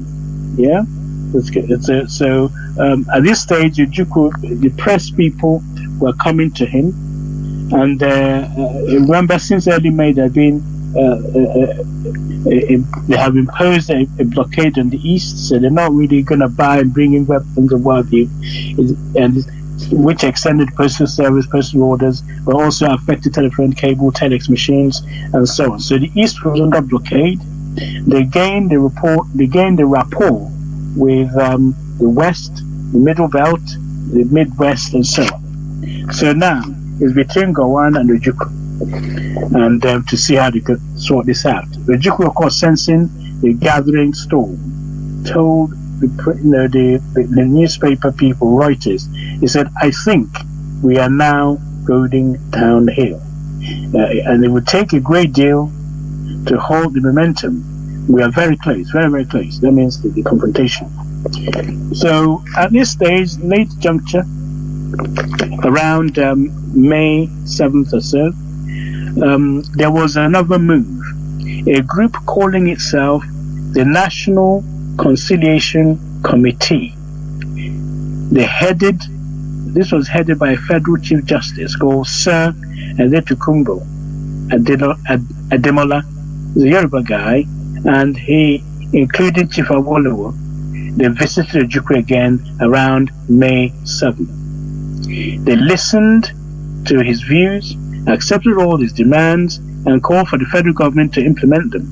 Yeah. At this stage, the press people were coming to him, and remember, since early May, they have imposed a blockade on the East, so they're not really going to buy and bring in weapons and what have you. And which extended postal service, postal orders, but also affected telephone cable, telex machines, and so on. So the East was under blockade. They gained the rapport with the West, the Middle Belt, the Midwest, and so on. So now it's between Gowon and Ojukwu, and to see how they could sort this out. Ojukwu, of course, sensing the gathering storm, told the newspaper people, Reuters, he said, "I think we are now going downhill, and it would take a great deal to hold the momentum. We are very close, very, very close." That means the confrontation. So at this stage, late juncture, around May 7th or so, there was another move. A group calling itself the National Conciliation Committee. This was headed by a federal chief justice called Sir Adetukumbo Ademola, the Yoruba guy, and he included Chief Awolowo. They visited Ojukwu again around May 7th. They listened to his views, accepted all his demands, and called for the federal government to implement them.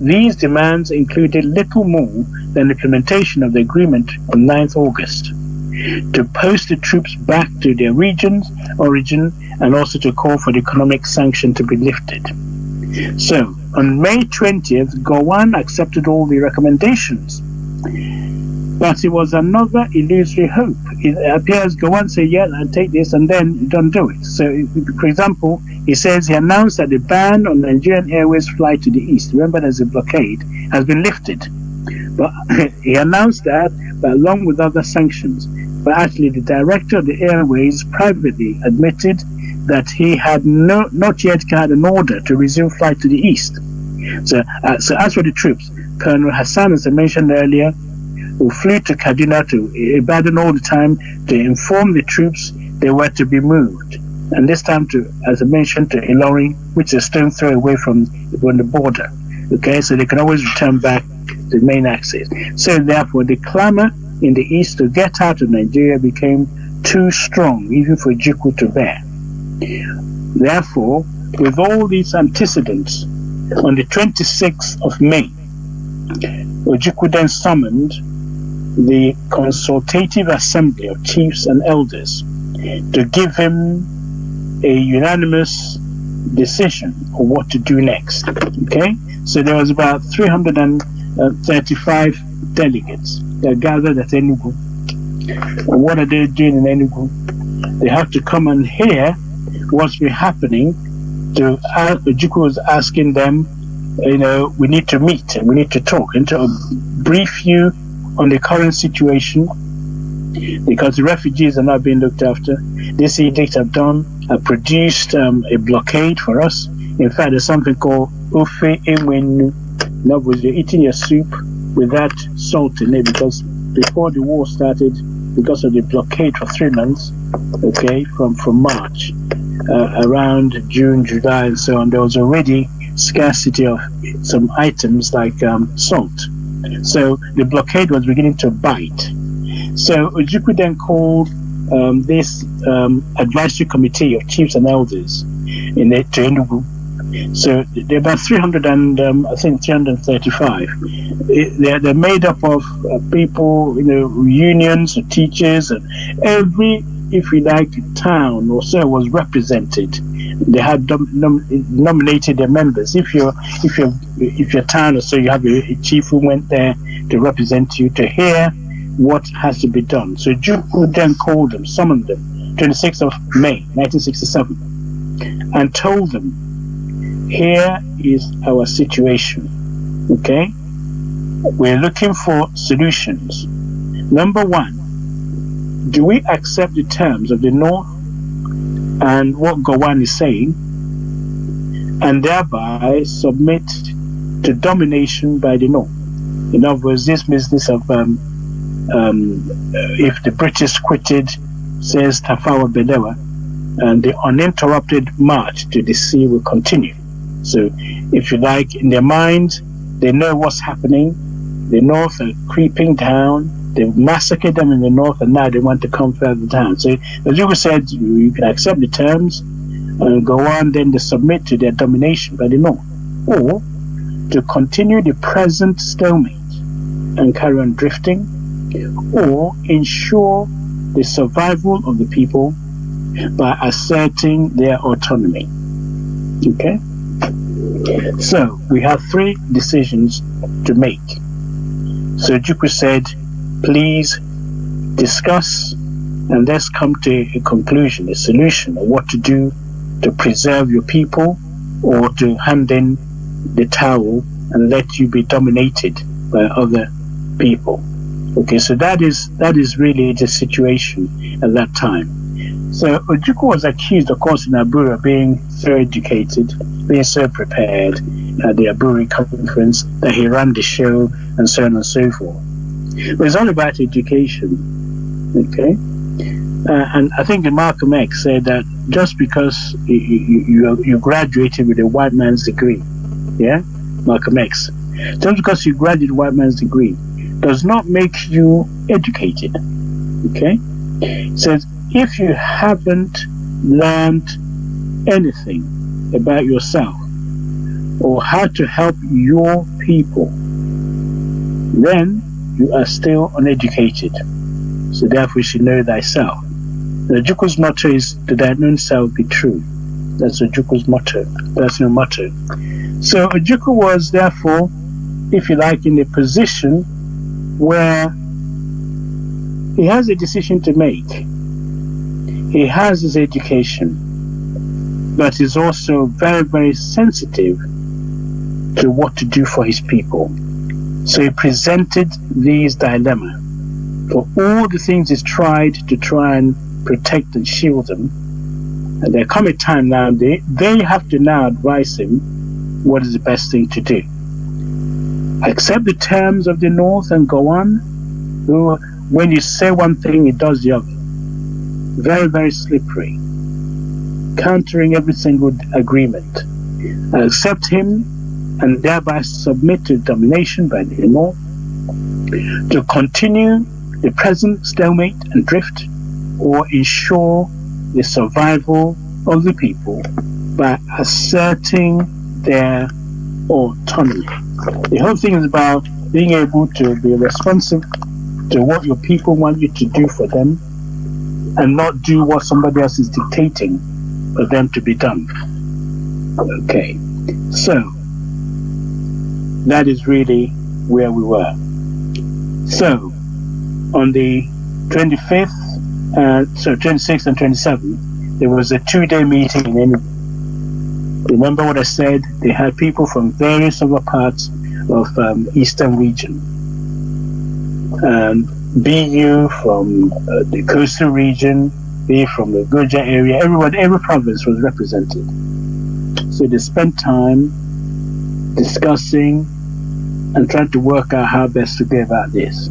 These demands included little more than implementation of the agreement on 9th August, to post the troops back to their origin, and also to call for the economic sanction to be lifted. So, on May 20th, Gowon accepted all the recommendations. But it was another illusory hope. It appears Gowon said, "Yeah, I'll take this," and then you don't do it. So, for example, he says he announced that the ban on Nigerian Airways flight to the east, remember there's a blockade, has been lifted. But he announced that, but along with other sanctions. But actually, the director of the Airways privately admitted that he had not yet had an order to resume flight to the east. So as for the troops, Colonel Hassan, as I mentioned earlier, who flew to Kaduna to Ibadan all the time to inform the troops they were to be moved. And this time to, as I mentioned, to Ilorin, which is a stone throw away from the border. Okay, so they can always return back to the main axis. So therefore, the clamor in the east to get out of Nigeria became too strong, even for Ojukwu to bear. Therefore, with all these antecedents, on the 26th of May, Ojukwu then summoned the Consultative Assembly of Chiefs and Elders to give him a unanimous decision on what to do next. Okay, so there was about 335 delegates that gathered at Enugu. And what are they doing in Enugu? They have to come and hear what's been happening. Ojukwu was asking them, we need to meet and we need to talk and to brief you on the current situation, because the refugees are not being looked after. This edict have produced a blockade for us. In fact, there's something called Ofe Enwenu. In other words, you're eating your soup with that salt in it, because before the war started, because of the blockade for 3 months, okay, from March, around June, July, and so on, there was already scarcity of some items like salt. So the blockade was beginning to bite. So Ojukwu then called this advisory committee of chiefs and elders to Enugu. So they're about 335. They're made up of people, unions, teachers, and every, if you like, town or so was represented. They had nominated their members. If your town or so, you have a chief who went there to represent you, to hear what has to be done. So Ojukwu then called them, summoned them, 26th of May, 1967, and told them, here is our situation. Okay, we're looking for solutions. Number one, do we accept the terms of the North and what Gowon is saying, and thereby submit to domination by the North? In other words, this business of if the British quitted, says Tafawa Balewa, and the uninterrupted march to the sea will continue. So, if you like, in their minds, they know what's happening. The North are creeping down, They massacred them in the north, and now they want to come further down. So Ojukwu said you can accept the terms and go on, then they submit to their domination by the north, or to continue the present stalemate and carry on drifting, or ensure the survival of the people by asserting their autonomy. Okay? So we have three decisions to make. So Ojukwu said, please discuss and let's come to a conclusion, a solution of what to do to preserve your people, or to hand in the towel and let you be dominated by other people. Okay, so that is really the situation at that time. So Ojukwu was accused, of course, in Aburi of being so educated, being so prepared at the Aburi conference, that he ran the show and so on and so forth. But it's all about education, okay? And I think Malcolm X said that just because you graduated with a white man's degree, yeah, Malcolm X, just because you graduated with a white man's degree does not make you educated, okay? It says, if you haven't learned anything about yourself or how to help your people, then you are still uneducated. So therefore you should know thyself. The Ojukwu's motto is, to thine own self be true. That's Ojukwu's motto, personal motto. So Ojukwu was therefore, if you like, in a position where he has a decision to make. He has his education, but is also very, very sensitive to what to do for his people. So he presented these dilemmas. For all the things he's tried to try and protect and shield them, and there come a time now they have to now advise him what is the best thing to do. Accept the terms of the North and go on. When you say one thing, it does the other. Very, very slippery, countering every single agreement. Accept him and thereby submit to domination by the North, to continue the present stalemate and drift, or ensure the survival of the people by asserting their autonomy. The whole thing is about being able to be responsive to what your people want you to do for them, and not do what somebody else is dictating for them to be done. Okay, so that is really where we were. So on the 26th and 27th, there was a 2-day meeting in Enugu. Remember what I said? They had people from various other parts of Eastern region. BU from the coastal region, be from the Goja area, every province was represented. So they spent time discussing and trying to work out how best to go about this.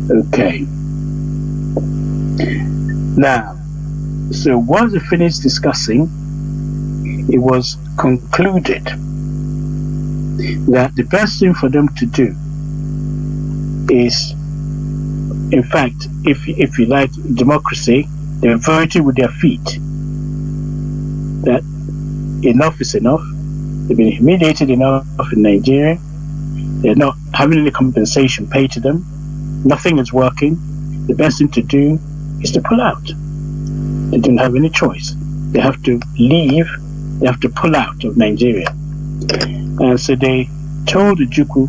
Okay. Now, so once they finished discussing, it was concluded that the best thing for them to do is, in fact, if you like democracy, they voted with their feet that enough is enough. They've been humiliated enough in Nigeria. They're not having any compensation paid to them. Nothing is working. The best thing to do is to pull out. They don't have any choice. They have to leave. They have to pull out of Nigeria. And so they told Ojukwu,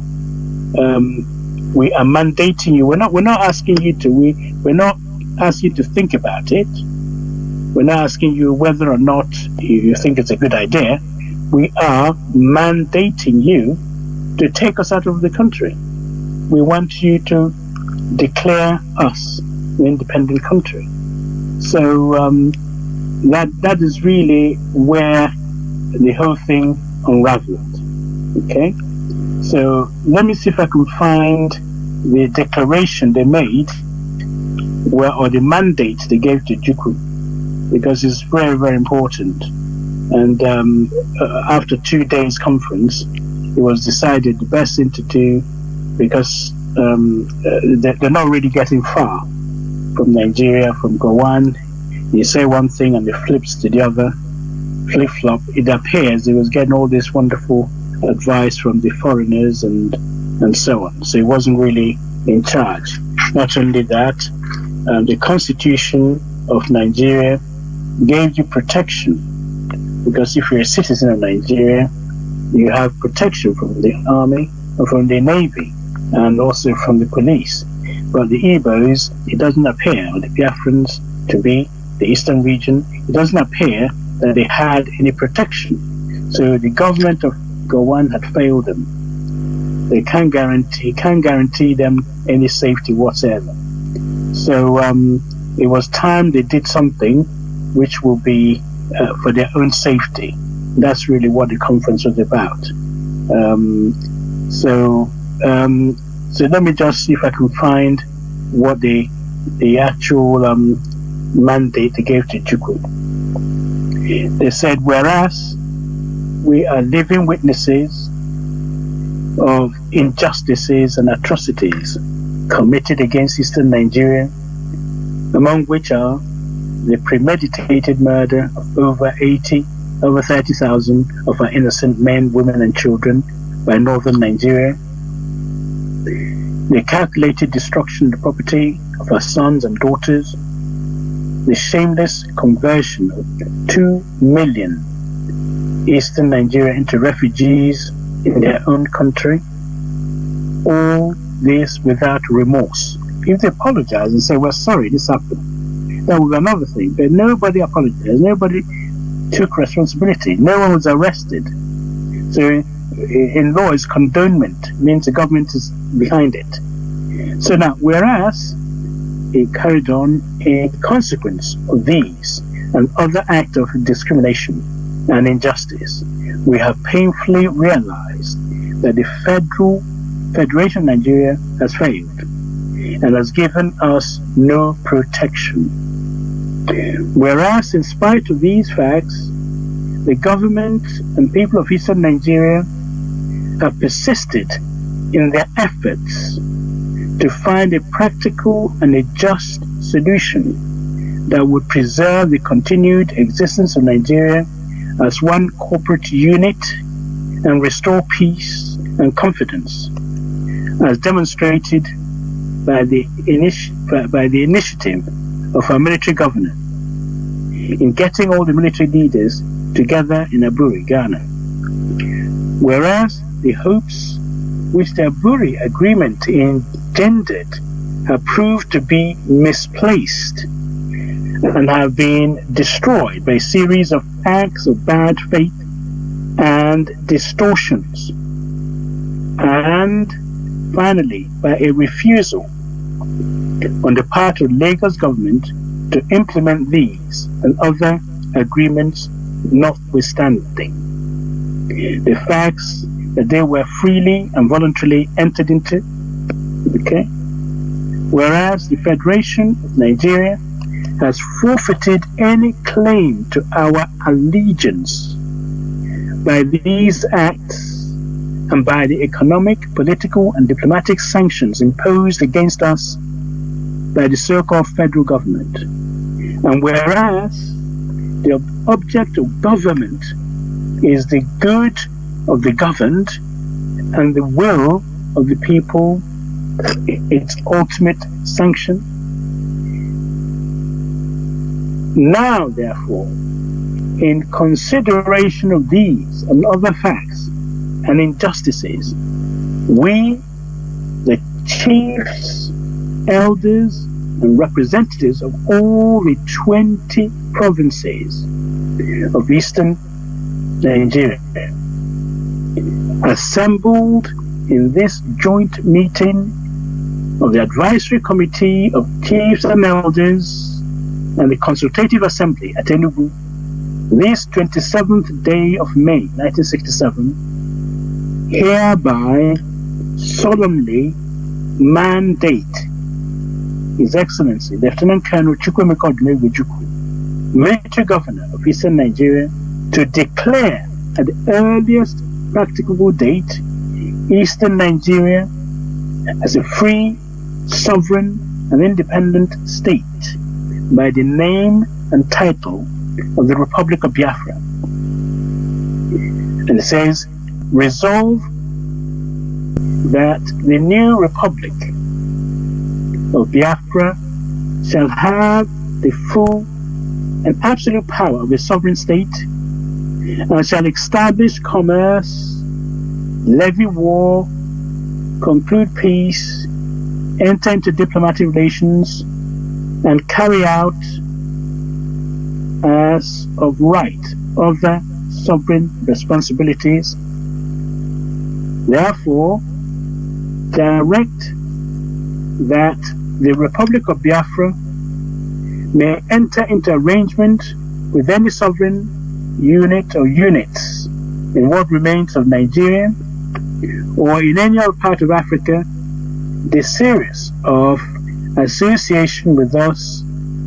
we are mandating you. We're not asking you to. We're not asking you to think about it. We're not asking you whether or not you think it's a good idea. We are mandating you to take us out of the country. We want you to declare us an independent country. So that is really where the whole thing unraveled. Okay? So let me see if I can find the declaration they made, or the mandate they gave to Ojukwu, because it's very, very important. And after 2 days conference, it was decided the best thing to do, because they're not really getting far from Nigeria, from Gowan. You say one thing and it flips to the other, flip-flop. It appears he was getting all this wonderful advice from the foreigners and so on. So he wasn't really in charge. Not only that, the Constitution of Nigeria gave you protection, because if you're a citizen of Nigeria, you have protection from the army, or from the navy, and also from the police. But the Igbos, it doesn't appear, or the Biafrans, to be the eastern region, it doesn't appear that they had any protection. So the government of Gowan had failed them. They can't guarantee them any safety whatsoever. So it was time they did something which will be for their own safety. That's really what the conference was about. So let me just see if I can find what the actual mandate they gave to Chukwu. They said, whereas we are living witnesses of injustices and atrocities committed against Eastern Nigeria, among which are the premeditated murder of over 30,000 of our innocent men, women, and children by northern Nigeria, the calculated destruction of the property of our sons and daughters, the shameless conversion of 2 million Eastern Nigeria into refugees in their own country, all this without remorse. If they apologize and say, we're sorry, this happened, that was another thing. But nobody apologized, nobody took responsibility, no one was arrested. So in law, it's condonement, means the government is behind it. So now, whereas it carried on a consequence of these and other acts of discrimination and injustice, we have painfully realized that the Federation of Nigeria has failed and has given us no protection. Whereas, in spite of these facts, the government and people of Eastern Nigeria have persisted in their efforts to find a practical and a just solution that would preserve the continued existence of Nigeria as one corporate unit and restore peace and confidence, as demonstrated by the initiative of our military governor in getting all the military leaders together in Aburi, Ghana. Whereas the hopes which the Aburi agreement engendered have proved to be misplaced and have been destroyed by a series of acts of bad faith and distortions, and finally by a refusal on the part of Lagos government to implement these and other agreements, notwithstanding the facts that they were freely and voluntarily entered into. Okay? Whereas the Federation of Nigeria has forfeited any claim to our allegiance by these acts and by the economic, political, and diplomatic sanctions imposed against us by the so-called federal government. And whereas the object of government is the good of the governed and the will of the people, its ultimate sanction. Now, therefore, in consideration of these and other facts and injustices, we, the chiefs, elders, and representatives of all the 20 provinces of Eastern Nigeria, assembled in this joint meeting of the Advisory Committee of Chiefs and Elders and the Consultative Assembly at Enugu, this 27th day of May 1967, hereby solemnly mandate His Excellency Lieutenant Colonel Chukwuemeka Odumegwu, Military Governor of Eastern Nigeria, to declare at the earliest practicable date Eastern Nigeria as a free, sovereign, and independent state by the name and title of the Republic of Biafra. And it says, resolve that the new Republic of Biafra shall have the full and absolute power of a sovereign state, and shall establish commerce, levy war, conclude peace, enter into diplomatic relations, and carry out as of right other sovereign responsibilities. Therefore, direct that the Republic of Biafra may enter into arrangement with any sovereign unit or units in what remains of Nigeria or in any other part of Africa, desirous of association with us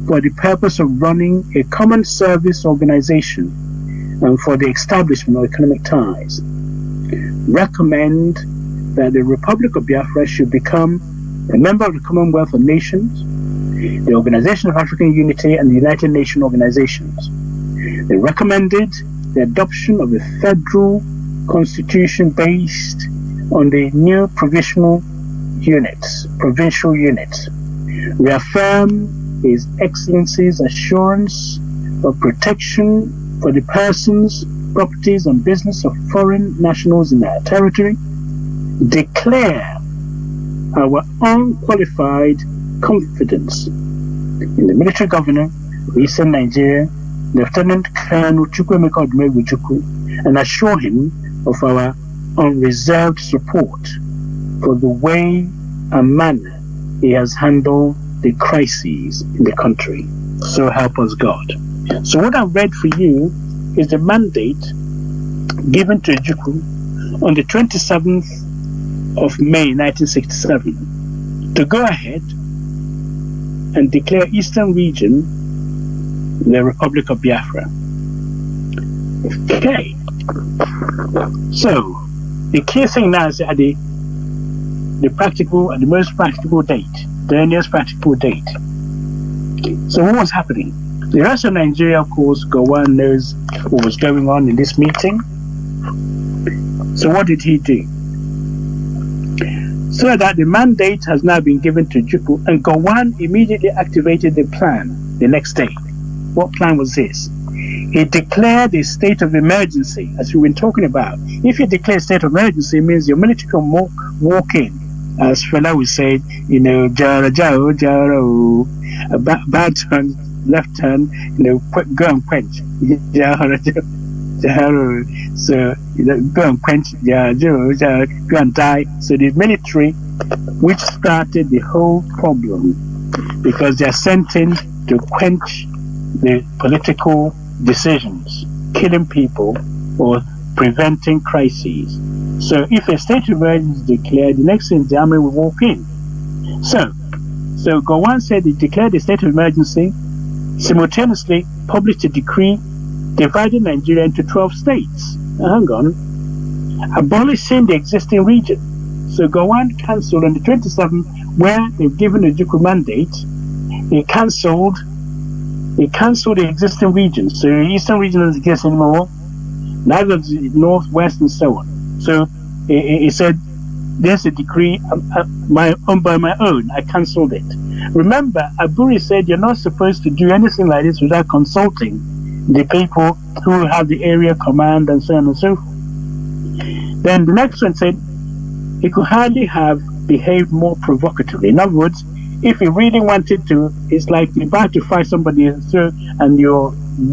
for the purpose of running a common service organization and for the establishment of economic ties. Recommend that the Republic of Biafra should become a member of the Commonwealth of Nations, the Organization of African Unity, and the United Nations organizations. They recommended the adoption of a federal constitution based on the new provincial units. Reaffirm His Excellency's assurance of protection for the persons, properties, and business of foreign nationals in our territory. Declare our unqualified confidence in the military governor of Eastern Nigeria, Lieutenant Colonel Chukwuemeka Odumegwu, and assure him of our unreserved support for the way and manner he has handled the crises in the country. So help us God. So what I've read for you is the mandate given to Ojukwu on the 27th of May 1967 to go ahead and declare Eastern Region the Republic of Biafra. Okay. So the key thing now is at the practical and the most practical date, the earliest practical date. So what was happening? The rest of Nigeria, of course, Gowon knows what was going on in this meeting. So what did he do? So that the mandate has now been given to Ojukwu, and Gowon immediately activated the plan the next day. What plan was this? He declared a state of emergency, as we've been talking about. If you declare a state of emergency, it means your military can walk in. As Fela would say, Jara Jao, Jaro, bad turn, left turn, go and quench. Jaro. So, go and quench, Jaro, go and die. So the military, which started the whole problem, because they are sent in to quench the political decisions, killing people or preventing crises. So if a state of emergency is declared, the next thing the army will walk in. So Gowon said he declared a state of emergency, simultaneously published a decree dividing Nigeria into 12 states. Hang on. Abolishing the existing region. So Gowon cancelled on the 27th, where they've given a Ojukwu mandate. He cancelled the existing regions. So the Eastern region doesn't exist anymore, neither does the North, West, and so on. So he said, there's a decree by my own. I cancelled it. Remember, Aburi said you're not supposed to do anything like this without consulting the people who have the area command and so on and so forth. Then the next one said he could hardly have behaved more provocatively. In other words, if he really wanted to, it's like you're about to fight somebody and you're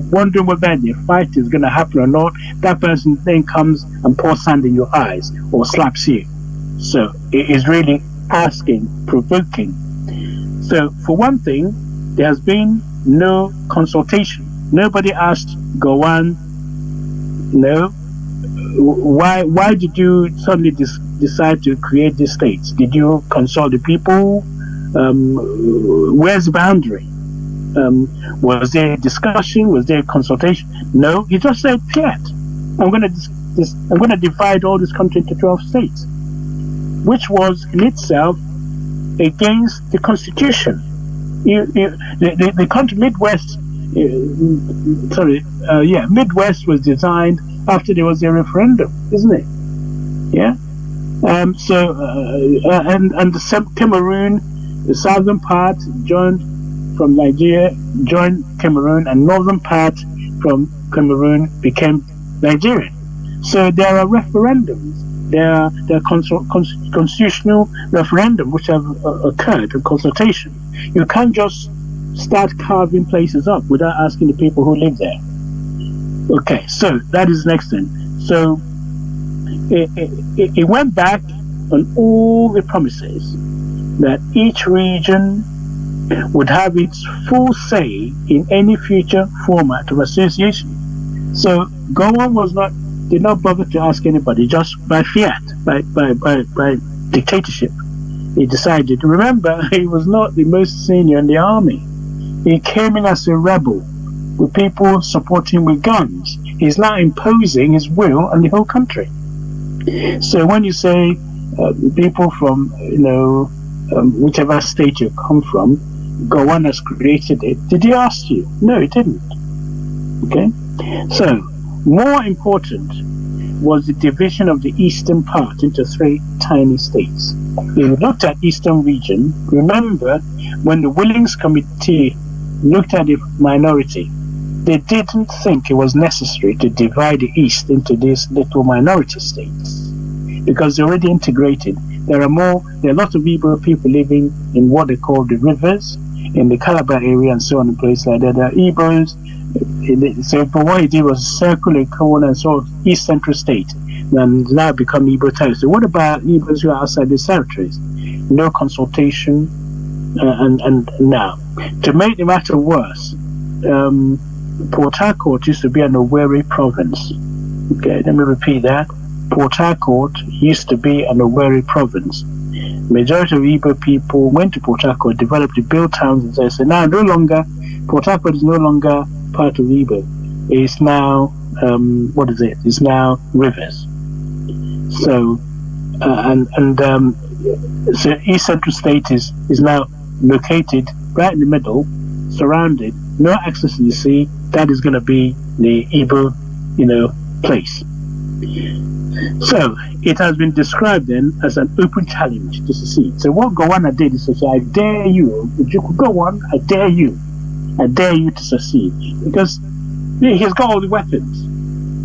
wondering whether the fight is going to happen or not. That person then comes and pours sand in your eyes or slaps you. So it is really asking, provoking. So for one thing, there has been no consultation. Nobody asked Gowon, why did you suddenly decide to create these states? Did you consult the people? Where's the boundary? Was there a discussion? Was there a consultation? No, he just said, "Fiat, I'm going to divide all this country into 12 states." which was in itself against the Constitution. The country Midwest, Midwest was designed after there was a referendum, isn't it? Yeah. And the Cameroon, the southern part joined from Nigeria, joined Cameroon, and northern part from Cameroon became Nigerian. So there are referendums. There are constitutional referendum which have occurred in consultation. You can't just start carving places up without asking the people who live there. Okay, so that is the next thing. So it went back on all the promises that each region would have its full say in any future format of association. So Gowon did not bother to ask anybody, just by fiat, by dictatorship. He decided. Remember, he was not the most senior in the army. He came in as a rebel with people supporting with guns. He's now imposing his will on the whole country. So when you say people from whichever state you come from, Gowon has created it, did he ask you? No, he didn't. Okay, so more important was the division of the eastern part into 3 tiny states. If you looked at eastern region, remember when the Willings Committee looked at the minority, they didn't think it was necessary to divide the east into these little minority states because they're already integrated. There are a lot of Igbo people living in what they call the rivers, in the Calabar area and so on, and places like that. There are Igbos. So what he did was circle a corner and sort of East Central State, and now become Igbo territory. So what about Igbos who are outside these territories? No consultation, and now to make the matter worse, Port Harcourt used to be an Owerri province. Okay, let me repeat that. Port Harcourt used to be an Owerri province. Majority of Igbo people went to Port Harcourt, developed the built towns, and so now Port Harcourt is no longer part of Igbo. It's now It's now rivers. So so East Central State is now located right in the middle, surrounded, no access to the sea. That is going to be the Igbo, place. So it has been described then as an open challenge to secede. So what Gowon did is to say, I dare you, Gowon, I dare you to secede, because he's got all the weapons.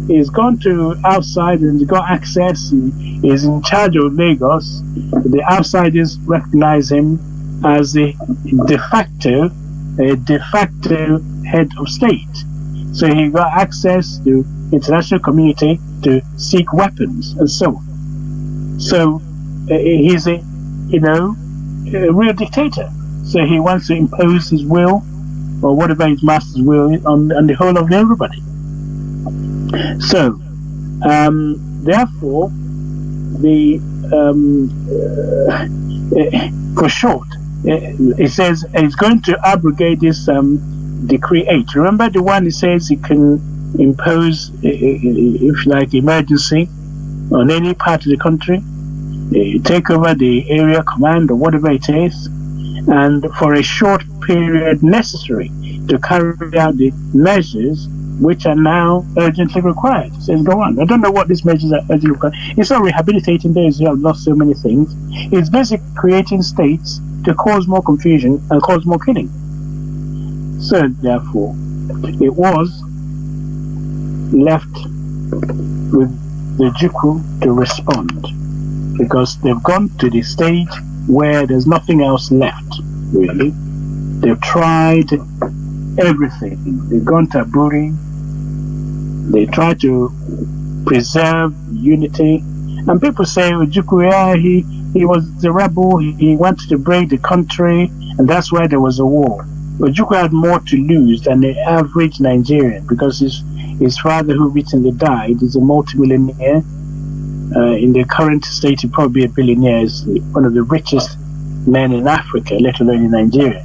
He's gone to outside and he's got access. He is in charge of Lagos. The outsiders recognize him as the de facto head of state. So he got access to international community to seek weapons and so on. So he's a real dictator. So he wants to impose his will, or whatever his master's will, on the whole of everybody. So therefore, for short, it says it's going to abrogate this Decree 8. Remember the one that says it can impose, if like, emergency on any part of the country, take over the area command or whatever it is, and for a short period necessary to carry out the measures which are now urgently required. Says go on. I don't know what these measures are urgently required. It's not rehabilitating those who have lost so many things. It's basically creating states to cause more confusion and cause more killing. So therefore, it was left with the Juku to respond, because they've gone to the stage where there's nothing else left, really. They've tried everything. They've gone to Aburi. They try to preserve unity. And people say, Ojukwu, he was the rebel, he wanted to break the country, and that's why there was a war. Ojukwu had more to lose than the average Nigerian, because his father, who recently died, is a multimillionaire. In the current state, he'd probably be a billionaire. Is one of the richest men in Africa, let alone in Nigeria.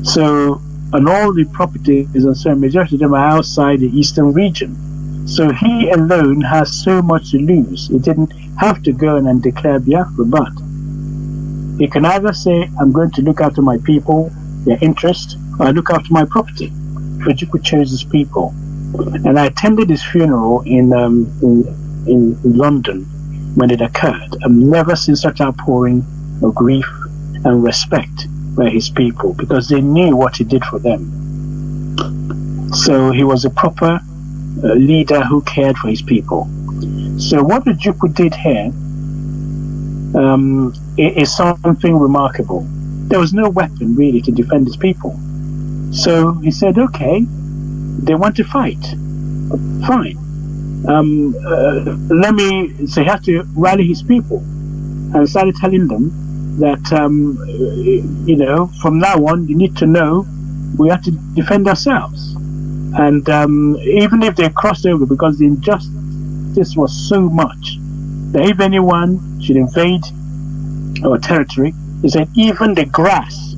So, and all the properties and so majority of them are outside the eastern region. So he alone has so much to lose. He didn't have to go and declare Biafra, but he can either say, I'm going to look after my people, their interest, or I look after my property. Ojukwu chose his people. And I attended his funeral in London when it occurred. I've never seen such outpouring of grief and respect by his people, because they knew what he did for them. So he was a proper leader who cared for his people. So what the Ojukwu did here is something remarkable. There was no weapon really to defend his people. So he said, okay, they want to fight. Fine. So he had to rally his people and started telling them that, from now on, you need to know we have to defend ourselves. And even if they crossed over, because the injustice was so much, that if anyone should invade our territory, he said, even the grass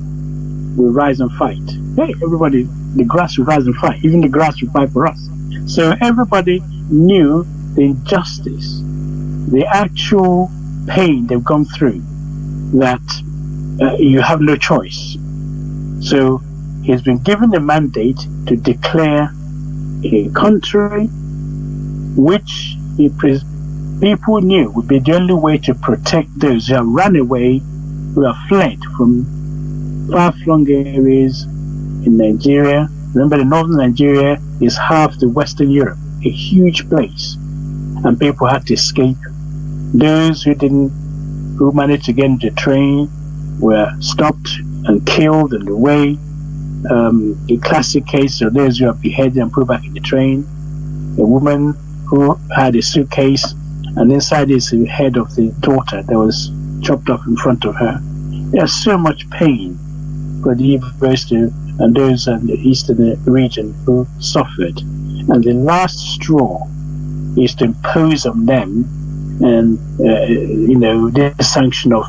will rise and fight. Hey, everybody, the grass will rise and fight. Even the grass will fight for us. So everybody knew the injustice, the actual pain they've gone through, that you have no choice. So he's been given the mandate to declare a country which people knew would be the only way to protect those who have run away, who have fled from far-flung areas in Nigeria. Remember, the northern Nigeria is half the Western Europe, a huge place, and people had to escape. Those who managed to get into the train were stopped and killed on the way. A classic case of those who are beheaded and put back in the train. A woman who had a suitcase, and inside is the head of the daughter that was chopped off in front of her. There's so much pain for the Igbos and those in the eastern region who suffered. And the last straw is to impose on them and this sanction of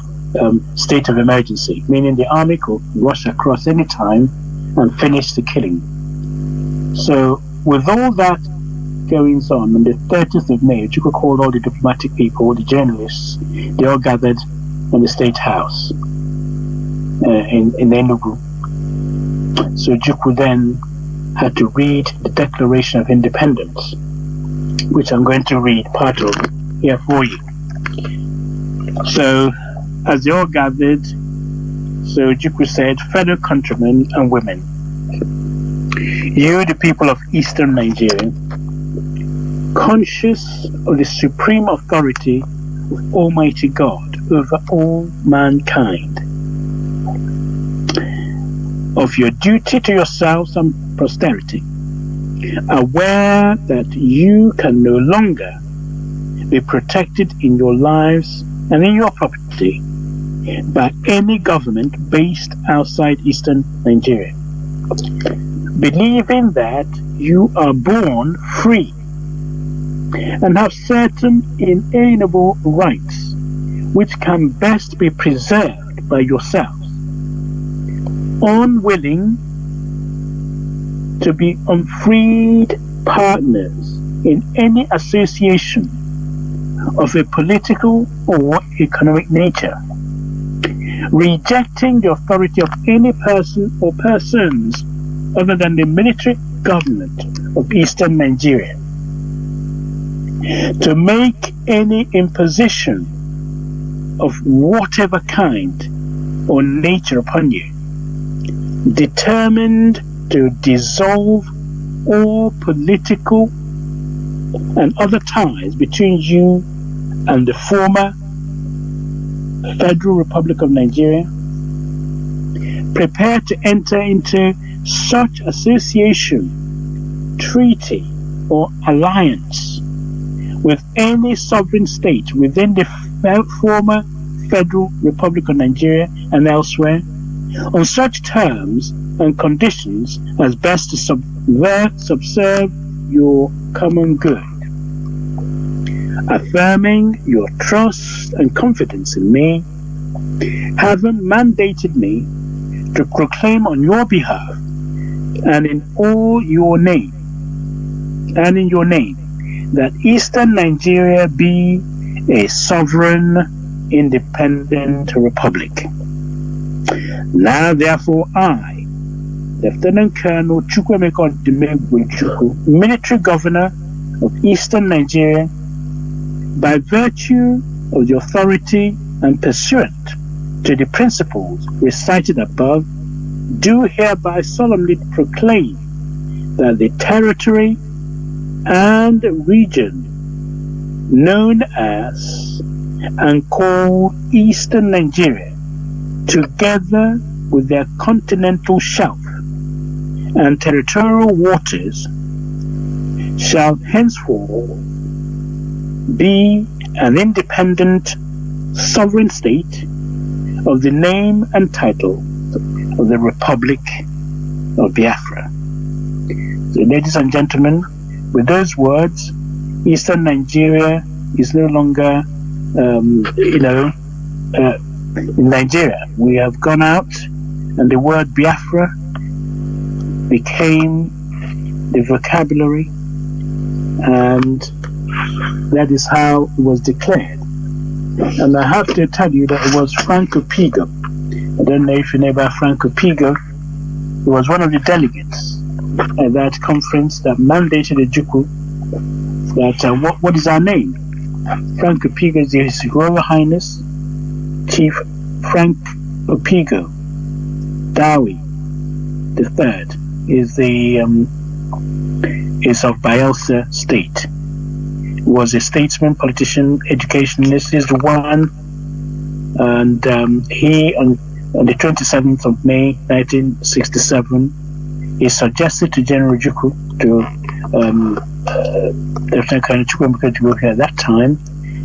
state of emergency, meaning the army could rush across any time and finish the killing. So with all that goings on the 30th of May, Ojukwu called all the diplomatic people, the journalists, they all gathered on the State House in Enugu. So Ojukwu then had to read the Declaration of Independence, which I'm going to read part of here for you. So as they all gathered, so Ojukwu said, fellow countrymen and women, you, the people of Eastern Nigeria, conscious of the supreme authority of Almighty God over all mankind, of your duty to yourselves and posterity, aware that you can no longer be protected in your lives and in your property by any government based outside Eastern Nigeria, believing that you are born free and have certain inalienable rights which can best be preserved by yourselves, unwilling to be unfreed partners in any association of a political or economic nature, rejecting the authority of any person or persons other than the military government of Eastern Nigeria, to make any imposition of whatever kind or nature upon you, determined to dissolve all political and other ties between you and the former Federal Republic of Nigeria, prepared to enter into such association, treaty, or alliance with any sovereign state within the former Federal Republic of Nigeria and elsewhere, on such terms and conditions as best to subserve your common good, affirming your trust and confidence in me, having mandated me to proclaim on your behalf and in your name that Eastern Nigeria be a sovereign, independent republic. Now, therefore, I, Lieutenant Colonel Chukwemeka Odumegwu Chukwu, military governor of Eastern Nigeria, by virtue of the authority and pursuant to the principles recited above, do hereby solemnly proclaim that the territory and region known as and called Eastern Nigeria, together with their continental shelf and territorial waters, shall henceforth be an independent sovereign state of the name and title of the Republic of Biafra. So, ladies and gentlemen, with those words, Eastern Nigeria is no longer, in Nigeria. We have gone out, and the word Biafra became the vocabulary, and that is how it was declared. And I have to tell you that it was Franco Pigo. I don't know if you know about Franco Pigo. He was one of the delegates at that conference that mandated the Juku that what is our name? Franco Pigo is His Royal Highness Chief Frank Opigo Dawi III is of Bayelsa State. He was a statesman, politician, educationist. Is the one, and he on the 27th of May 1967, he suggested to General Juku, to Lieutenant Colonel Chukwemeka at that time,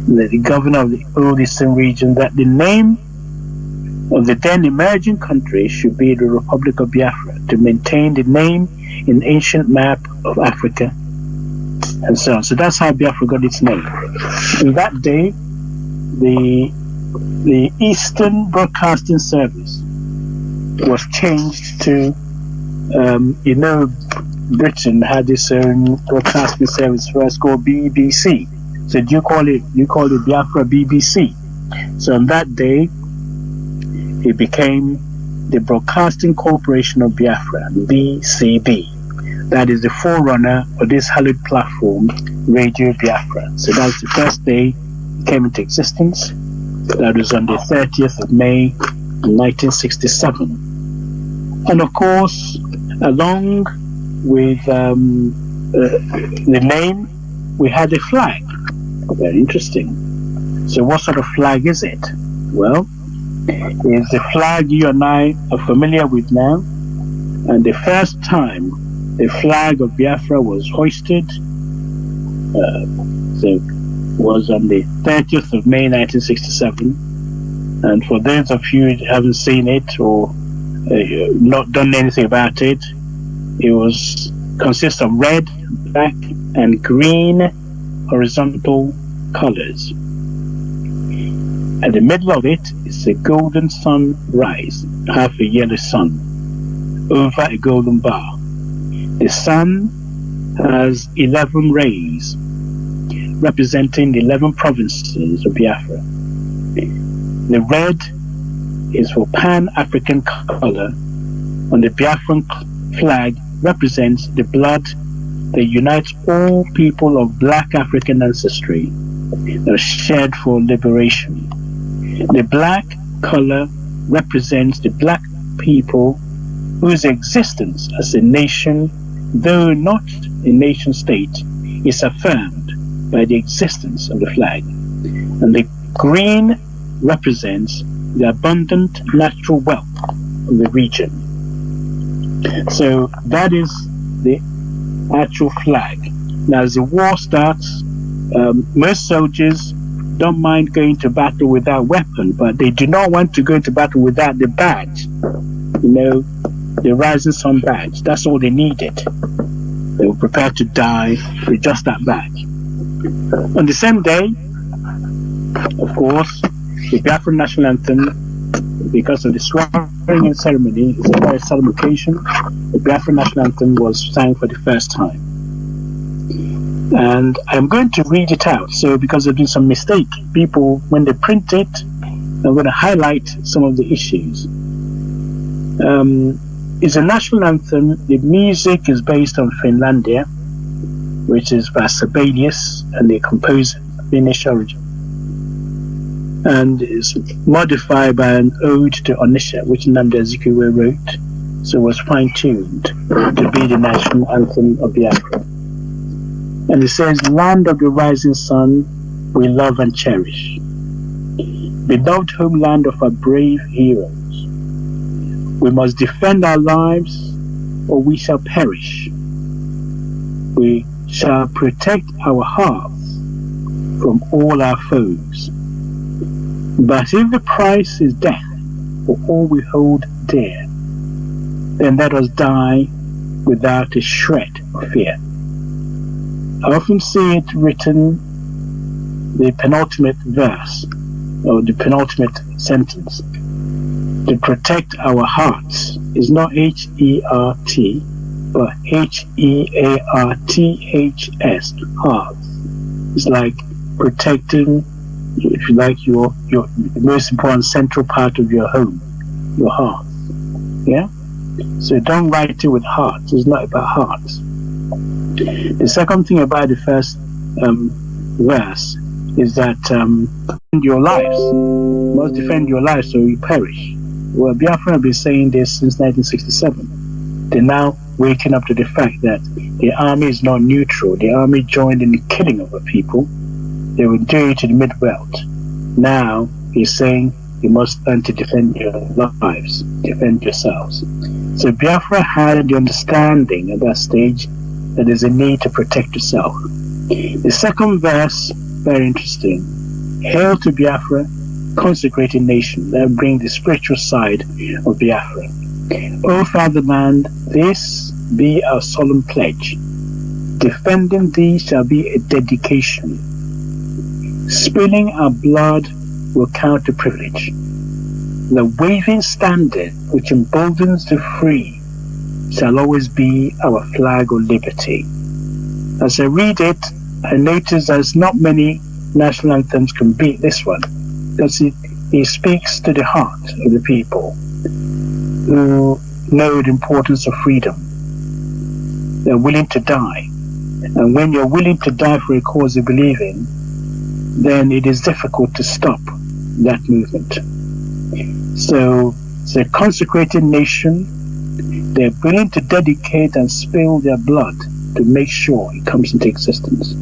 the governor of the old Eastern region, that the name of the then emerging country should be the Republic of Biafra, to maintain the name in ancient map of Africa, and so on. So that's how Biafra got its name. In that day, the Eastern Broadcasting Service was changed to, Britain had its own broadcasting service first called BBC. So you call it Biafra BBC. So on that day, it became the Broadcasting Corporation of Biafra, BCB. That is the forerunner of this hallowed platform, Radio Biafra. So that's the first day it came into existence. That was on the 30th of May 1967. And of course, along with the name, we had a flag. Very interesting. So what sort of flag is it? Well, it's the flag you and I are familiar with now. And the first time the flag of Biafra was hoisted was on the 30th of May 1967. And for those of you who haven't seen it or not done anything about it, it consists of red, black, and green horizontal colors. At the middle of it is a golden sunrise, half a yellow sun, over a golden bar. The sun has 11 rays, representing the 11 provinces of Biafra. The red is for Pan-African color. On the Biafran flag represents the blood that unites all people of black African ancestry that are shed for liberation. The black color represents the black people whose existence as a nation, though not a nation state, is affirmed by the existence of the flag. And the green represents the abundant natural wealth of the region. So that is the actual flag. Now, as the war starts, most soldiers don't mind going to battle without weapon, but they do not want to go into battle without the badge. The Rising Sun badge. That's all they needed. They were prepared to die with just that badge. On the same day, of course, the Biafran national anthem, because of the swearing-in ceremony, it's a very solemn occasion. The Biafran national anthem was sang for the first time. And I'm going to read it out. So because there's been some mistake, people, when they print it, I'm going to highlight some of the issues. It's a national anthem. The music is based on Finlandia, which is by Sibelius, and the composer, Finnish origin. And it's modified by an ode to Onisha, which Nnamdi Azikiwe wrote. So it was fine-tuned to be the national anthem of Biafra. And it says, "Land of the rising sun, we love and cherish. Beloved homeland of our brave heroes. We must defend our lives, or we shall perish. We shall protect our hearts from all our foes. But if the price is death for all we hold dear, then let us die without a shred of fear." I often see it written, the penultimate verse, or the penultimate sentence. To protect our hearts is not H-E-R-T, but H-E-A-R-T-H-S, hearts. It's like protecting, if you like, your most important central part of your home, your heart. Yeah? So don't write it with hearts. It's not about hearts. The second thing about the first verse is that defend your lives. You must defend your lives so you perish. Well, Biafra have been saying this since 1967. They're now waking up to the fact that the army is not neutral. The army joined in the killing of the people. They would do it to the mid-belt. Now he's saying you must learn to defend your lives, defend yourselves. So Biafra had the understanding at that stage that there's a need to protect yourself. The second verse, very interesting. Hail to Biafra, consecrated nation. That brings the spiritual side of Biafra. O fatherland, this be our solemn pledge. Defending thee shall be a dedication. Spilling our blood will count a privilege. The waving standard which emboldens the free shall always be our flag of liberty. As I read it, I notice there's not many national anthems can beat this one, because it speaks to the heart of the people who know the importance of freedom. They're willing to die. And when you're willing to die for a cause you believe in, then it is difficult to stop that movement. So it's a consecrated nation. They're willing to dedicate and spill their blood to make sure it comes into existence.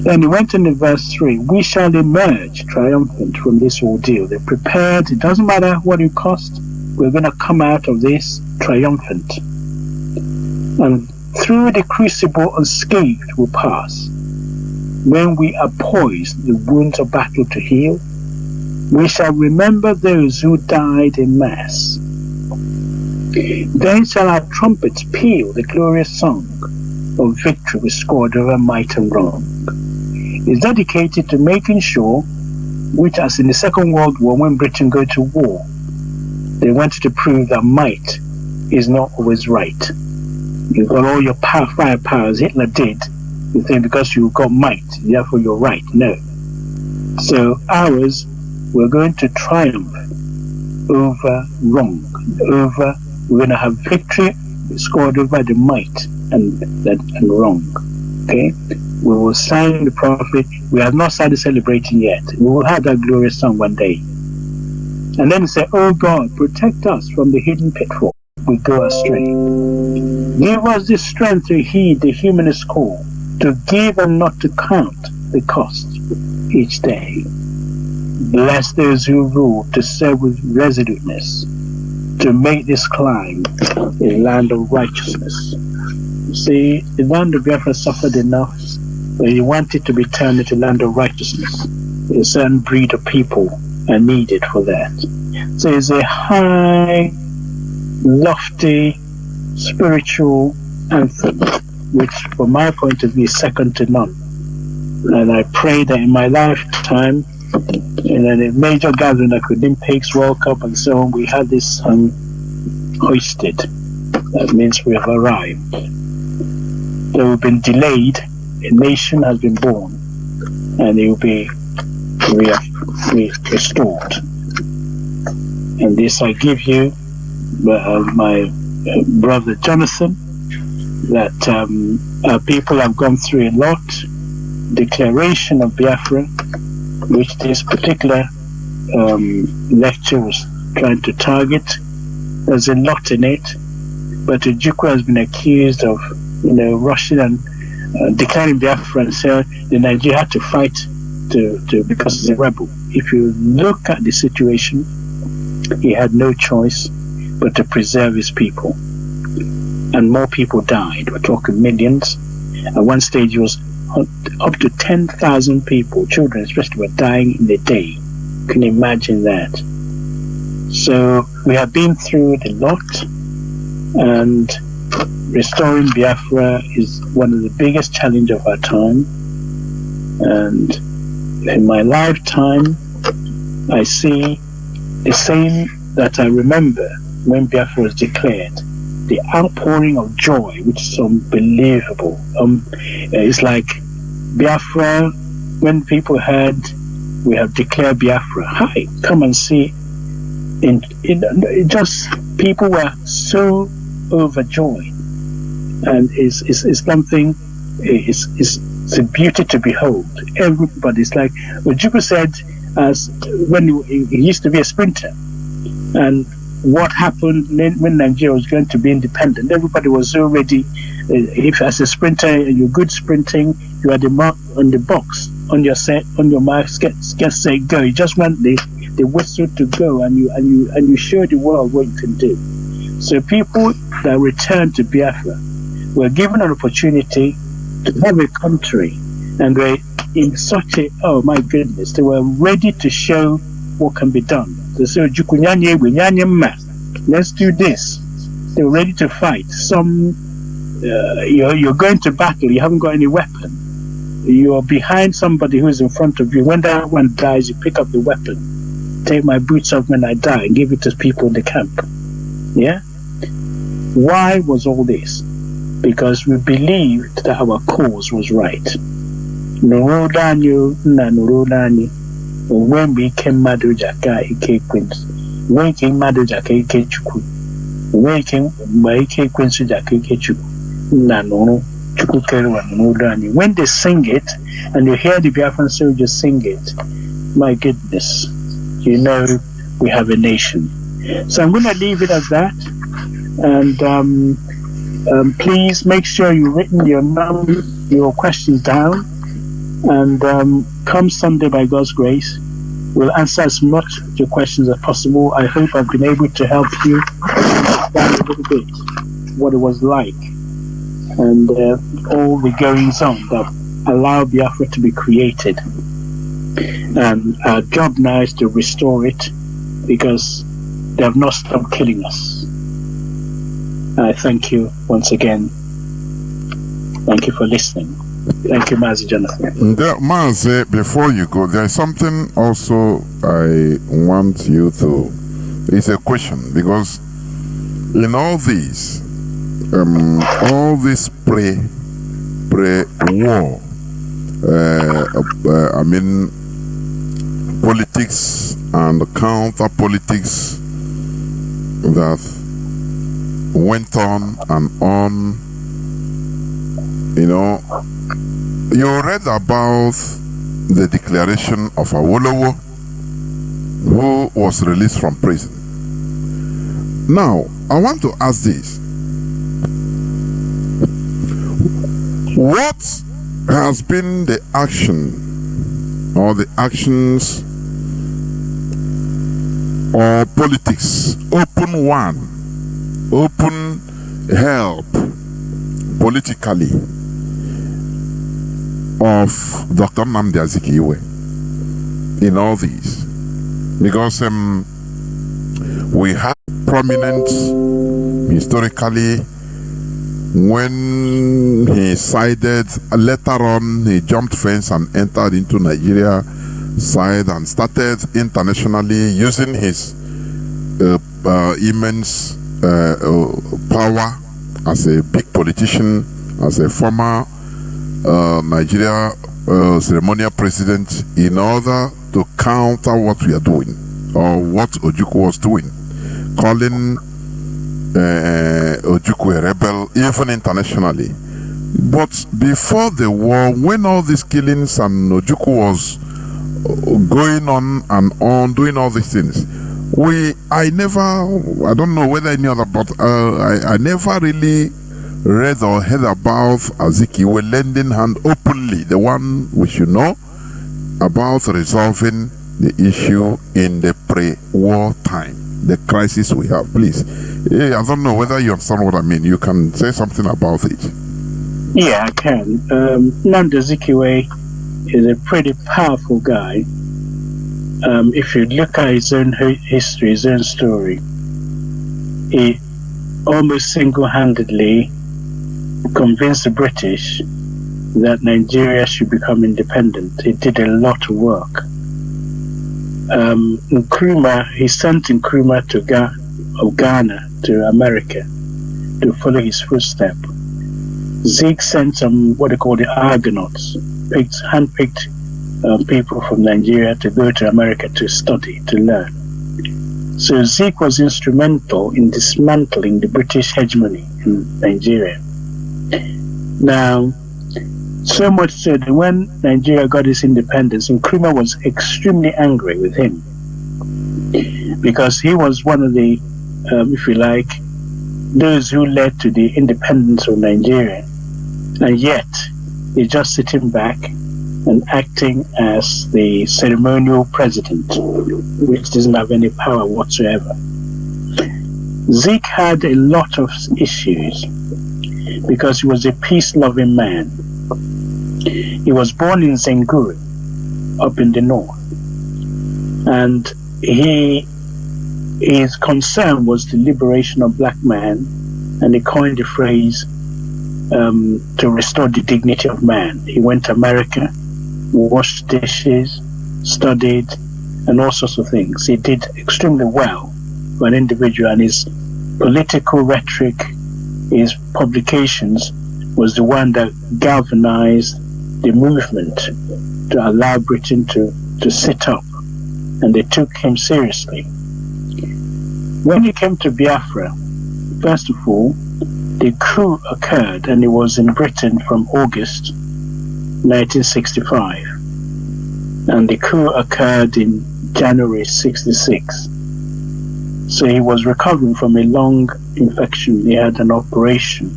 Then he went into verse 3, we shall emerge triumphant from this ordeal. They're prepared. It doesn't matter what it costs. We're going to come out of this triumphant. And through the crucible unscathed will pass. When we are poised, the wounds of battle to heal, we shall remember those who died in mass. Then shall our trumpets peal the glorious song of victory we scored over might and wrong. It's dedicated to making sure, which as in the Second World War, when Britain go to war, they wanted to prove that might is not always right. You've got all your firepower, as Hitler did. You think because you've got might, therefore you're right. No. So ours, we're going to triumph over wrong. We're going to have victory scored over the might and wrong. Okay? We will sign the prophet. We have not started celebrating yet. We will have that glorious song one day. And then say, oh God, protect us from the hidden pitfall. We go astray. Give us the strength to heed the humanist call, to give and not to count the cost each day. Bless those who rule to serve with resoluteness, to make this climb a land of righteousness. You see, the land of Biafra suffered enough, but he wanted to be turned into a land of righteousness. A certain breed of people are needed for that. So it's a high, lofty, spiritual anthem, which from my point of view is second to none. And I pray that in my lifetime, in a major gathering like Olympics, World Cup and so on, we had this hoisted. That means we have arrived. They have been delayed. A nation has been born, and it will be restored. And this I give you, my brother Jonathan, that our people have gone through a lot. Declaration of Biafra, which this particular lecture was trying to target. There's a lot in it, but Ojukwu has been accused of, rushing and declaring Biafra and saying the Nigeria had to fight because he's a rebel. If you look at the situation, he had no choice but to preserve his people, and more people died. We're talking millions. At one stage, it was up to 10,000 people, children especially, were dying in a day. Can you imagine that? So we have been through a lot, and restoring Biafra is one of the biggest challenges of our time. And in my lifetime, I see the same that I remember when Biafra was declared. The outpouring of joy, which is unbelievable. It's like Biafra, when people heard we have declared Biafra, hi, come and see. Just people were so overjoyed, and it's something. It's a beauty to behold. Everybody's like Ojukwu said, as when he used to be a sprinter, and what happened when Nigeria was going to be independent, everybody was already, if as a sprinter you're good sprinting, you had the mark on the box, on your mark, get set, go. You just want the whistle to go, and you show the world what you can do. So people that returned to Biafra were given an opportunity to have a country, and they in such a, oh my goodness, they were ready to show what can be done. They said, let's do this. They were ready to fight. Some, you're going to battle, you haven't got any weapon. You're behind somebody who is in front of you. When that one dies, you pick up the weapon. Take my boots off when I die and give it to people in the camp. Yeah? Why was all this? Because we believed that our cause was right. When we came Madujaka Ike Queens, when came Madujaka Ike Chuku, when came Ike Queens Jaka Ike Chuku, Nano, Chuku, when they sing it, and you hear the Biafran soldiers sing it, my goodness, we have a nation. So I'm going to leave it at that, and please make sure you've written your questions down, and come Sunday, by God's grace, we'll answer as much of your questions as possible. I hope I've been able to help you understand a little bit what it was like, and all the goings on that allowed Biafra to be created. And our job now is to restore it, because they have not stopped killing us. I thank you once again. Thank you for listening. Thank you, Mazi Jonathan. Mazi, before you go, there's something also I want you to. It's a question, because in all this pre-war, politics and counter politics that went on and on. You read about the declaration of Awolowo, who was released from prison. Now, I want to ask this. What has been the action or the actions or politics, open help politically of Dr. Nnamdi Azikiwe in all these? Because we have prominent historically when he sided, later on he jumped fence and entered into Nigeria side and started internationally using his immense power as a big politician as a former Nigeria ceremonial president in order to counter what we are doing or what Ojukwu was doing, calling Ojukwu a rebel even internationally. But before the war, when all these killings and Ojukwu was going on and on, doing all these things, I don't know whether any other, but I never really read or heard about Azikiwe lending hand openly, the one we should know about resolving the issue in the pre-war time, the crisis we have. Please, I don't know whether you understand what I mean. You can say something about it. Yeah, I can. Nnamdi Azikiwe is a pretty powerful guy. If you look at his own history, his own story, he almost single-handedly convinced the British that Nigeria should become independent. He did a lot of work. Nkrumah, he sent Nkrumah of Ghana to America to follow his footsteps. Zeke sent some what they call the Argonauts, hand-picked people from Nigeria to go to America to study, to learn. So Zeke was instrumental in dismantling the British hegemony in Nigeria. Now, so much so that when Nigeria got its independence, Nkrumah was extremely angry with him because he was one of the, if you like, those who led to the independence of Nigeria, and yet he's just sitting back and acting as the ceremonial president, which doesn't have any power whatsoever. Zeke had a lot of issues because he was a peace-loving man. He was born in Zenguri, up in the north, and his concern was the liberation of black man, and he coined the phrase to restore the dignity of man. He went to America, washed dishes, studied, and all sorts of things. He did extremely well for an individual, and his political rhetoric, his publications, was the one that galvanized the movement to allow Britain to sit up, and they took him seriously. When he came to Biafra, first of all, the coup occurred, and it was in Britain from August 1965, and the coup occurred in January 66. So he was recovering from a long infection. He had an operation.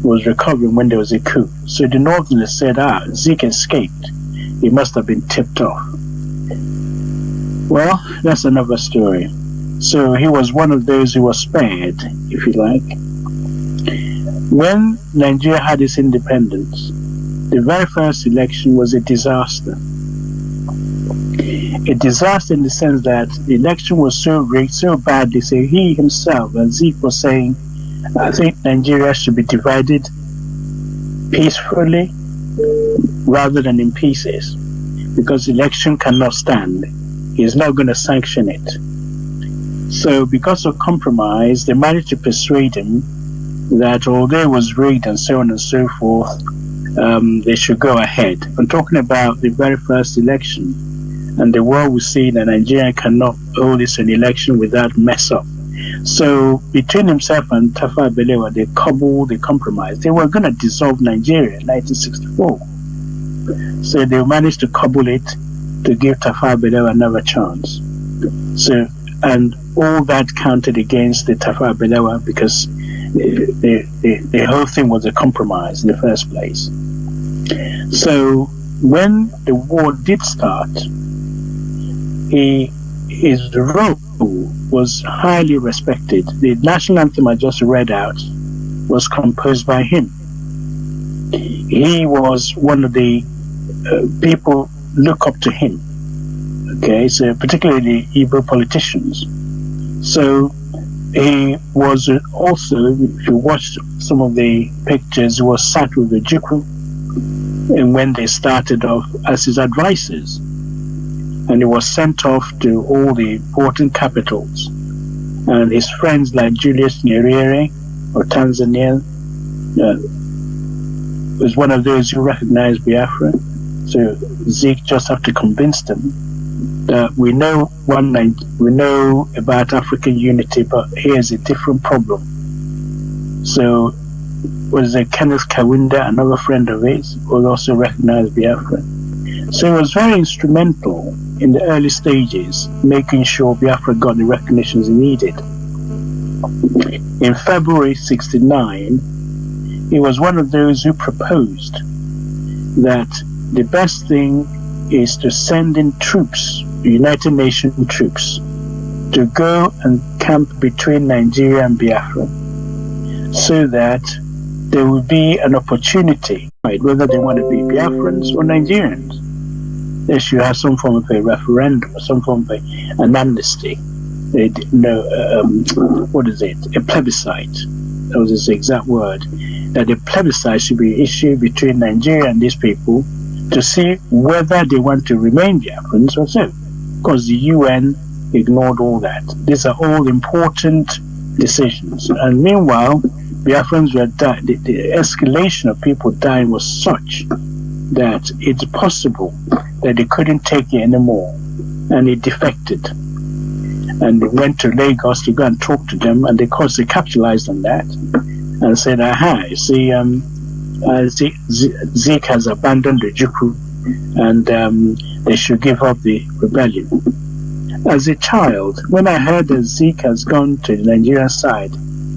He was recovering when there was a coup. So the Northerners said, Zeke escaped. He must have been tipped off. Well, that's another story. So he was one of those who was spared, if you like. When Nigeria had its independence, the very first election was a disaster. A disaster in the sense that the election was so rigged, so badly, so he himself, and Zeke was saying, I think Nigeria should be divided peacefully rather than in pieces, because the election cannot stand. He's not going to sanction it. So because of compromise, they managed to persuade him that although it was rigged and so on and so forth, they should go ahead. I'm talking about the very first election, and the world will see that Nigeria cannot hold this an election without mess up. So between himself and Tafawa Balewa, they cobbled, they compromised. They were going to dissolve Nigeria in 1964. So they managed to cobble it to give Tafawa Balewa another chance. So, and all that counted against the Tafawa Balewa because the whole thing was a compromise in the first place. So when the war did start, his role was highly respected. The national anthem I just read out was composed by him. He was one of the people look up to him. Okay, so particularly the Igbo politicians. So he was also, if you watch some of the pictures, he was sat with the Ojukwu, and when they started off as his advisors, and he was sent off to all the important capitals, and his friends like Julius Nyerere or Tanzania, was one of those who recognized Biafra. So Zeke just have to convince them that we know we know about African unity, but here's a different problem. So was Kenneth Kawinda, another friend of his, who also recognized Biafra. So it was very instrumental in the early stages, making sure Biafra got the recognitions it needed. In February '69, he was one of those who proposed that the best thing is to send in troops, United Nations troops, to go and camp between Nigeria and Biafra, so that there will be an opportunity, right, whether they want to be Biafrans or Nigerians. They should have some form of a referendum, or some form of an amnesty. What is it? A plebiscite. That was his exact word. That a plebiscite should be issued between Nigeria and these people to see whether they want to remain Biafrans or so. Because the UN ignored all that. These are all important decisions. And meanwhile, Biafrans were dying. The escalation of people dying was such that it's possible that they couldn't take it anymore. And they defected. And they went to Lagos to go and talk to them. And of course, they capitalized on that and said, aha, you see, Zeke has abandoned the Juku, and they should give up the rebellion. As a child, when I heard that Zeke has gone to the Nigerian side,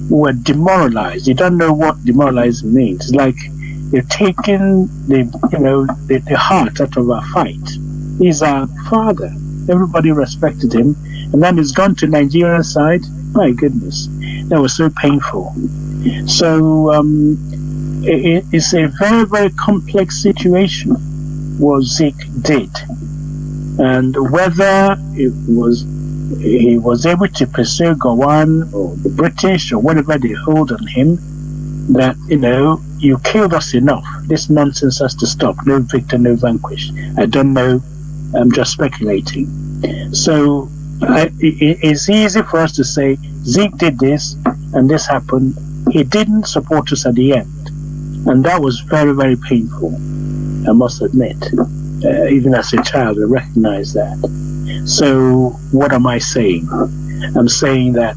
we were demoralized. You don't know what demoralized means. It's like you're taking the heart out of our fight. He's our father. Everybody respected him, and then he's gone to Nigerian side. My goodness, that was so painful. So it's a very, very complex situation what Zeke did, and whether he was able to pursue Gawan or the British or whatever they hold on him, that you killed us enough. This nonsense has to stop. No victor, no vanquished. I don't know. I'm just speculating. So it's easy for us to say Zeke did this and this happened. He didn't support us at the end, and that was very, very painful, I must admit. Even as a child, I recognized that. So what am I saying? I'm saying that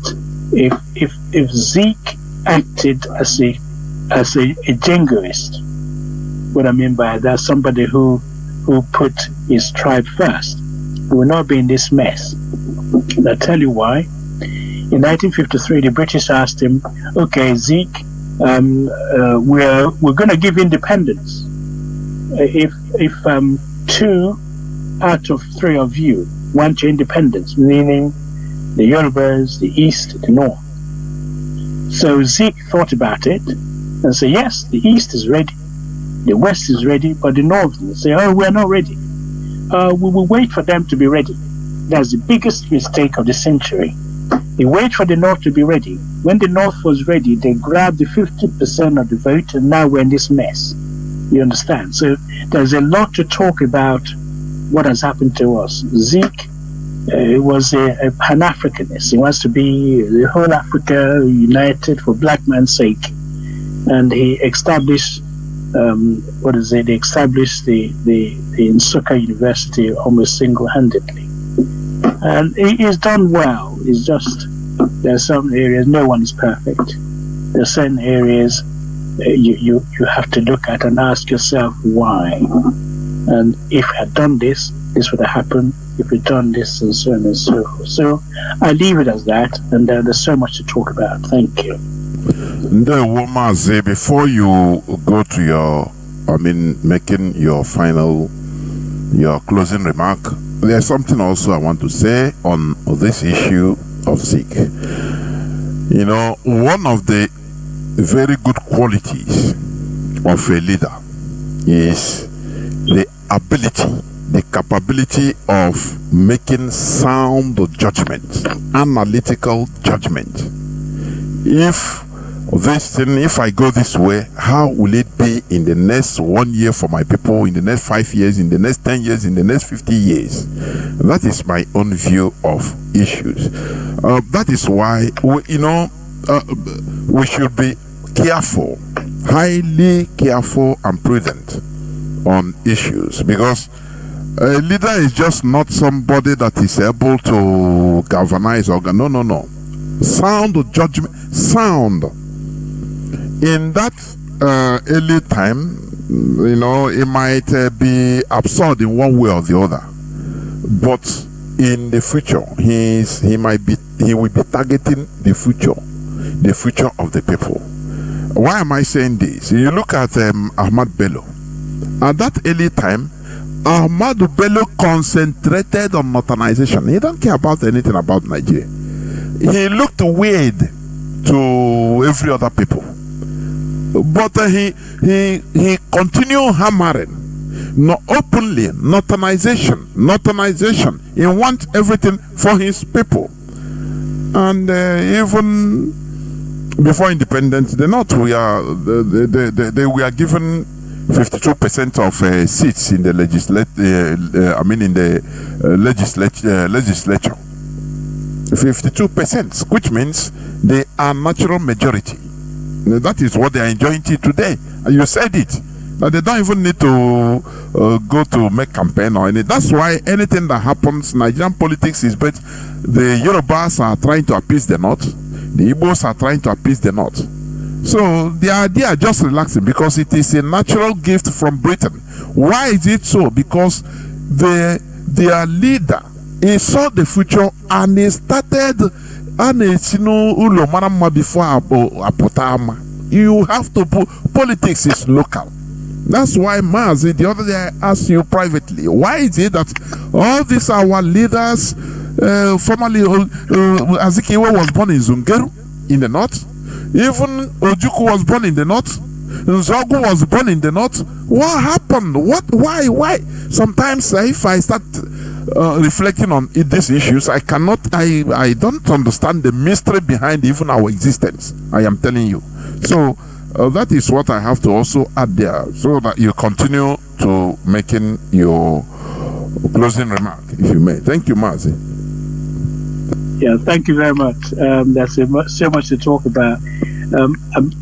if Zeke acted as a jingoist, what I mean by that, somebody who put his tribe first, we would not be in this mess. And I'll tell you why. In 1953, the British asked him, okay, Zeke, we're going to give independence if 2 out of 3 of you want your independence, meaning the Yorubas, the East, the North. So Zeke thought about it and said, yes, the East is ready, the West is ready, but the Northerners say, oh, we're not ready. We will wait for them to be ready. That's the biggest mistake of the century. They wait for the North to be ready. When the North was ready, they grabbed the 50% of the vote, and now we're in this mess. You understand? So there's a lot to talk about what has happened to us. Zeke was a Pan-Africanist. He wants to be the whole Africa united for black man's sake. And he established, They established the Nsukka University almost single-handedly. And he's done well. It's just, there are some areas, no one is perfect. There are certain areas you have to look at and ask yourself why. And if I had done this, this would have happened. If we'd done this, and so on and so forth. So I leave it as that, and there's so much to talk about. Thank you. Mazi, before you go to making your closing remark, there's something also I want to say on this issue of Zeke. One of the very good qualities of a leader is the ability, the capability of making sound judgment, analytical judgment. If I go this way, how will it be in the next 1 year for my people, in the next 5 years, in the next 10 years, in the next 50 years? That is my own view of issues. That is why we should be careful, highly careful and prudent on issues, because a leader is just not somebody that is able to galvanize or no. Sound judgment, sound. In that early time, it might be absurd in one way or the other, but in the future, he will be targeting the future of the people. Why am I saying this? You look at Ahmad Bello. At that early time, Ahmad Bello concentrated on modernization. He don't care about anything about Nigeria. He looked weird to every other people, but he continued hammering, not openly, modernization. He wants everything for his people. And even before independence, they were given 52% of seats in the legislature. 52%, which means they are natural majority. That is what they are enjoying today. You said it. That they don't even need to go to make campaign or anything. That's why anything that happens, Nigerian politics is better. The Yorubas are trying to appease the North. The Igbos are trying to appease the North. So the idea is just relaxing, because it is a natural gift from Britain. Why is it so? Because their leader, he saw the future and he started before. You have to put, politics is local. That's why, Mazi, the other day I asked you privately, why is it that all these our leaders, formerly Azikiwe was born in Zungeru in the north, even Ojukwu was born in the north, Nzogu was born in the north. What happened? Why? Sometimes if I start reflecting on these issues, I don't understand the mystery behind even our existence. I am telling you. So that is what I have to also add there, so that you continue to making your closing remark, if you may. Thank you, Mazi. Yeah, thank you very much. There's so much to talk about.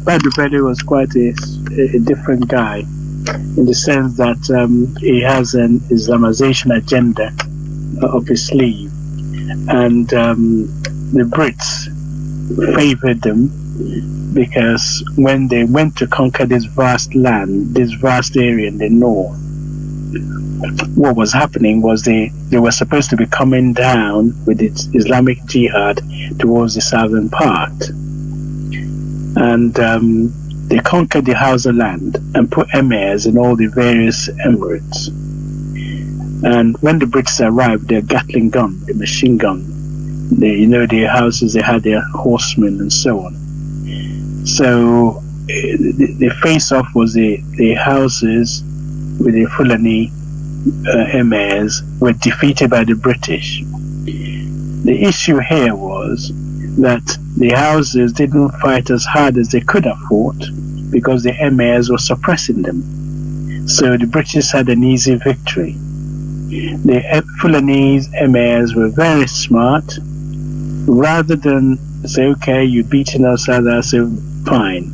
Badubede was quite a different guy, in the sense that he has an Islamization agenda up his sleeve, and the Brits favored them, because when they went to conquer this vast land, this vast area in the north, what was happening was they were supposed to be coming down with its Islamic jihad towards the southern part, and they conquered the Hausa land and put emirs in all the various emirates. And when the British arrived, their Gatling gun, the machine gun, their houses, they had their horsemen and so on. So the face-off was the houses with the Fulani emirs were defeated by the British. The issue here was that the houses didn't fight as hard as they could have fought, because the emirs were suppressing them. So the British had an easy victory. The Fulanese emirs were very smart. Rather than say, okay, you've beaten us, so fine,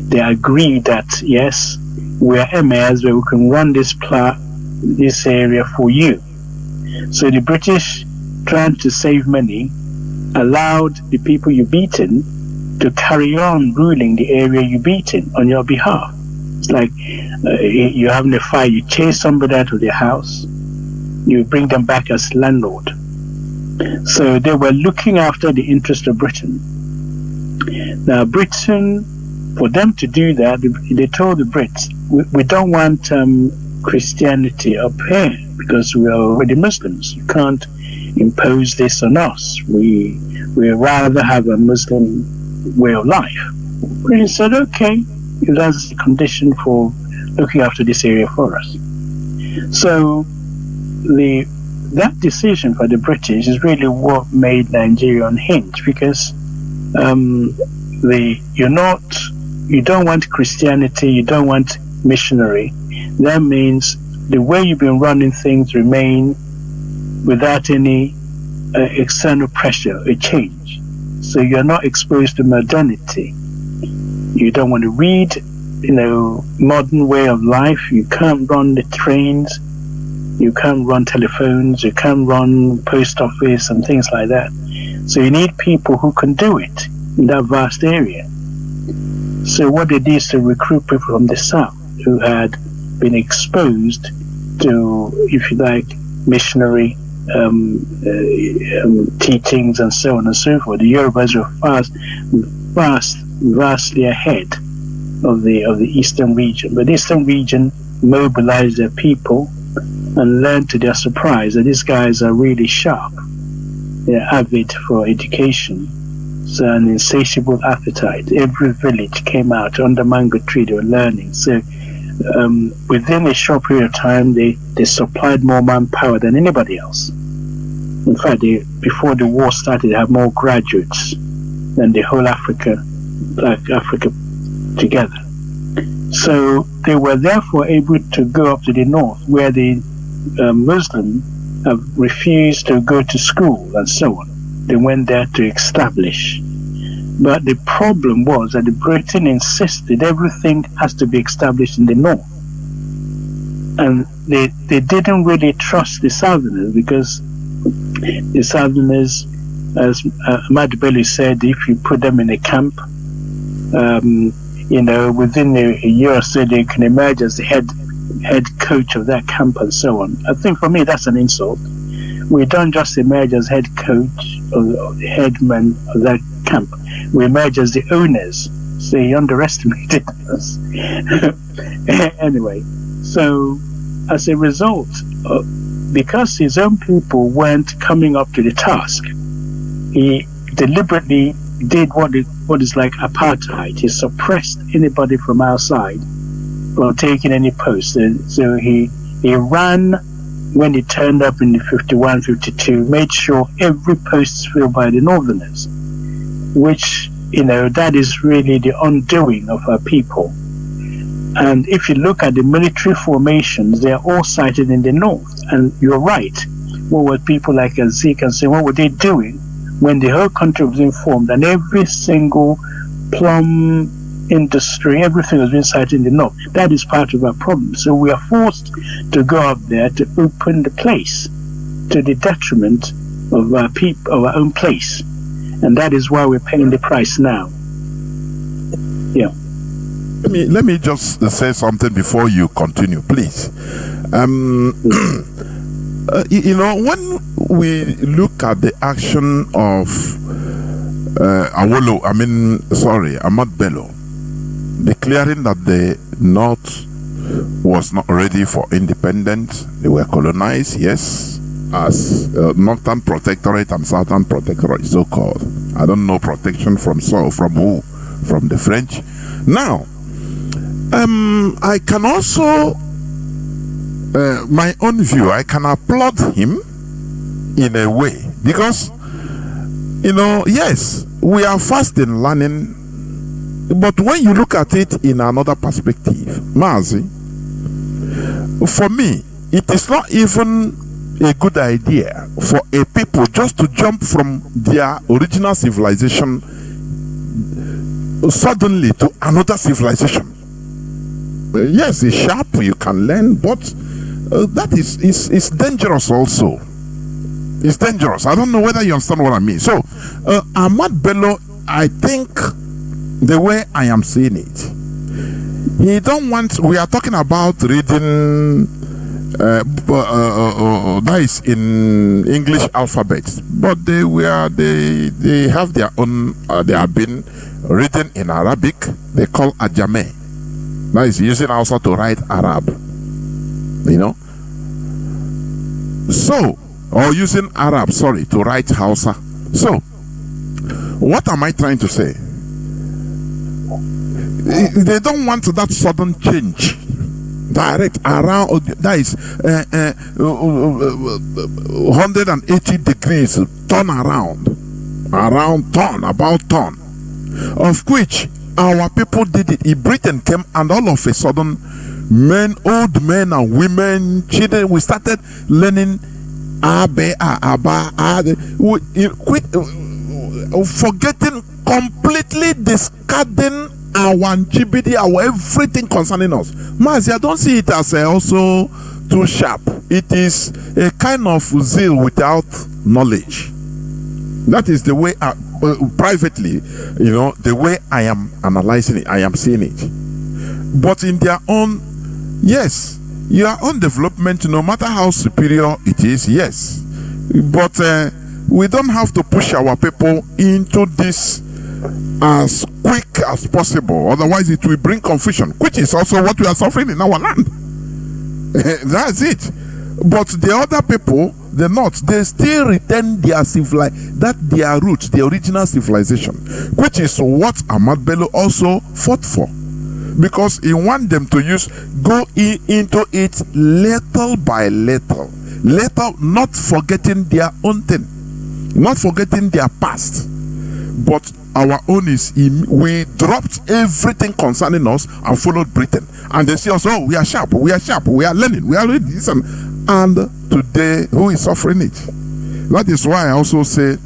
they agreed that, yes, we are emirs, but we can run this area for you. So the British, trying to save money, allowed the people you've beaten to carry on ruling the area you've beaten on your behalf. It's like you're having a fight, you chase somebody out of their house, you bring them back as landlord. So they were looking after the interest of Britain. Now Britain, for them to do that, they told the Brits, we don't want Christianity up here, because we are already Muslims. You can't impose this on us. We rather have a Muslim way of life. Britain said, okay, that's the condition for looking after this area for us. So that decision for the British is really what made Nigeria unhinged, because you don't want Christianity, you don't want missionary. That means the way you've been running things remain without any external pressure, a change. So you're not exposed to modernity. You don't want to read, modern way of life. You can't run the trains. You can't run telephones. You can't run post office and things like that. So you need people who can do it in that vast area. So what they did is to recruit people from the south who had been exposed to, if you like, missionary teachings and so on and so forth. The Yorubas were vastly ahead of the eastern region. But the eastern region mobilized their people and learned to their surprise that these guys are really sharp. They're avid for education. So an insatiable appetite. Every village came out under mango tree, they were learning. So within a short period of time, they supplied more manpower than anybody else. In fact, before the war started, they had more graduates than the whole Black Africa together. So they were therefore able to go up to the north, where the Muslims have refused to go to school and so on. They went there to establish. But the problem was that the Britain insisted everything has to be established in the north. And they didn't really trust the Southerners, because the Southerners, as Ahmad Bello said, if you put them in a camp, within a year or so, they can emerge as the head coach of that camp and so on. I think for me that's an insult. We don't just emerge as head coach or the headman of that camp. We emerge as the owners. So he underestimated us. Anyway, so as a result, because his own people weren't coming up to the task, he deliberately did what is like apartheid. He suppressed anybody from outside from taking any post. So he ran when he turned up in the 51, 52, made sure every post is filled by the Northerners, which, that is really the undoing of our people. And if you look at the military formations, they are all sited in the north. And you're right. What were people like Zeke and so what were they doing when the whole country was informed and every single plum industry, everything was being sited in the north? That is part of our problem. So we are forced to go up there to open the place to the detriment of our people, of our own place. And that is why we're paying the price now. Yeah. Let me just say something before you continue, please. When we look at the action of Ahmad Bello, declaring that the North was not ready for independence, they were colonized, yes, as Northern Protectorate and Southern Protectorate, so-called. I don't know protection from who? From the French. Now, I can also, my own view, I can applaud him in a way, because, yes, we are fast in learning, but when you look at it in another perspective, Mazi, for me, it is not even a good idea for a people just to jump from their original civilization suddenly to another civilization. Yes, it's sharp, you can learn, but that is dangerous also. It's dangerous. I don't know whether you understand what I mean. So, Ahmad Bello, I think the way I am seeing it, he don't want, we are talking about reading that is in English alphabet, but they have their own, they have been written in Arabic. They call Ajame. That is using also to write Arab, so, or using Arab, to write Hausa. So, what am I trying to say? They don't want that sudden change, direct around, that is 180 degrees turn around, about turn, of which our people did it. Britain came, and all of a sudden, old men and women, children, we started learning forgetting, completely discarding our Chibidi, our everything concerning us. Mazi, I don't see it as also too sharp. It is a kind of zeal without knowledge. That is the way, privately, the way I am analyzing it, I am seeing it. But in their own, yes, your own development, no matter how superior it is, yes. But we don't have to push our people into this as quick as possible. Otherwise, it will bring confusion, which is also what we are suffering in our land. That's it. But the other people, the North, they still retain their their roots, the original civilization, which is what Ahmad Bello also fought for. Because he want them to go into it little by little, not forgetting their own thing, not forgetting their past. But our own is, we dropped everything concerning us and followed Britain. And they say, oh, we are sharp, we are learning, we are reading this. And today, who is suffering it? That is why I also say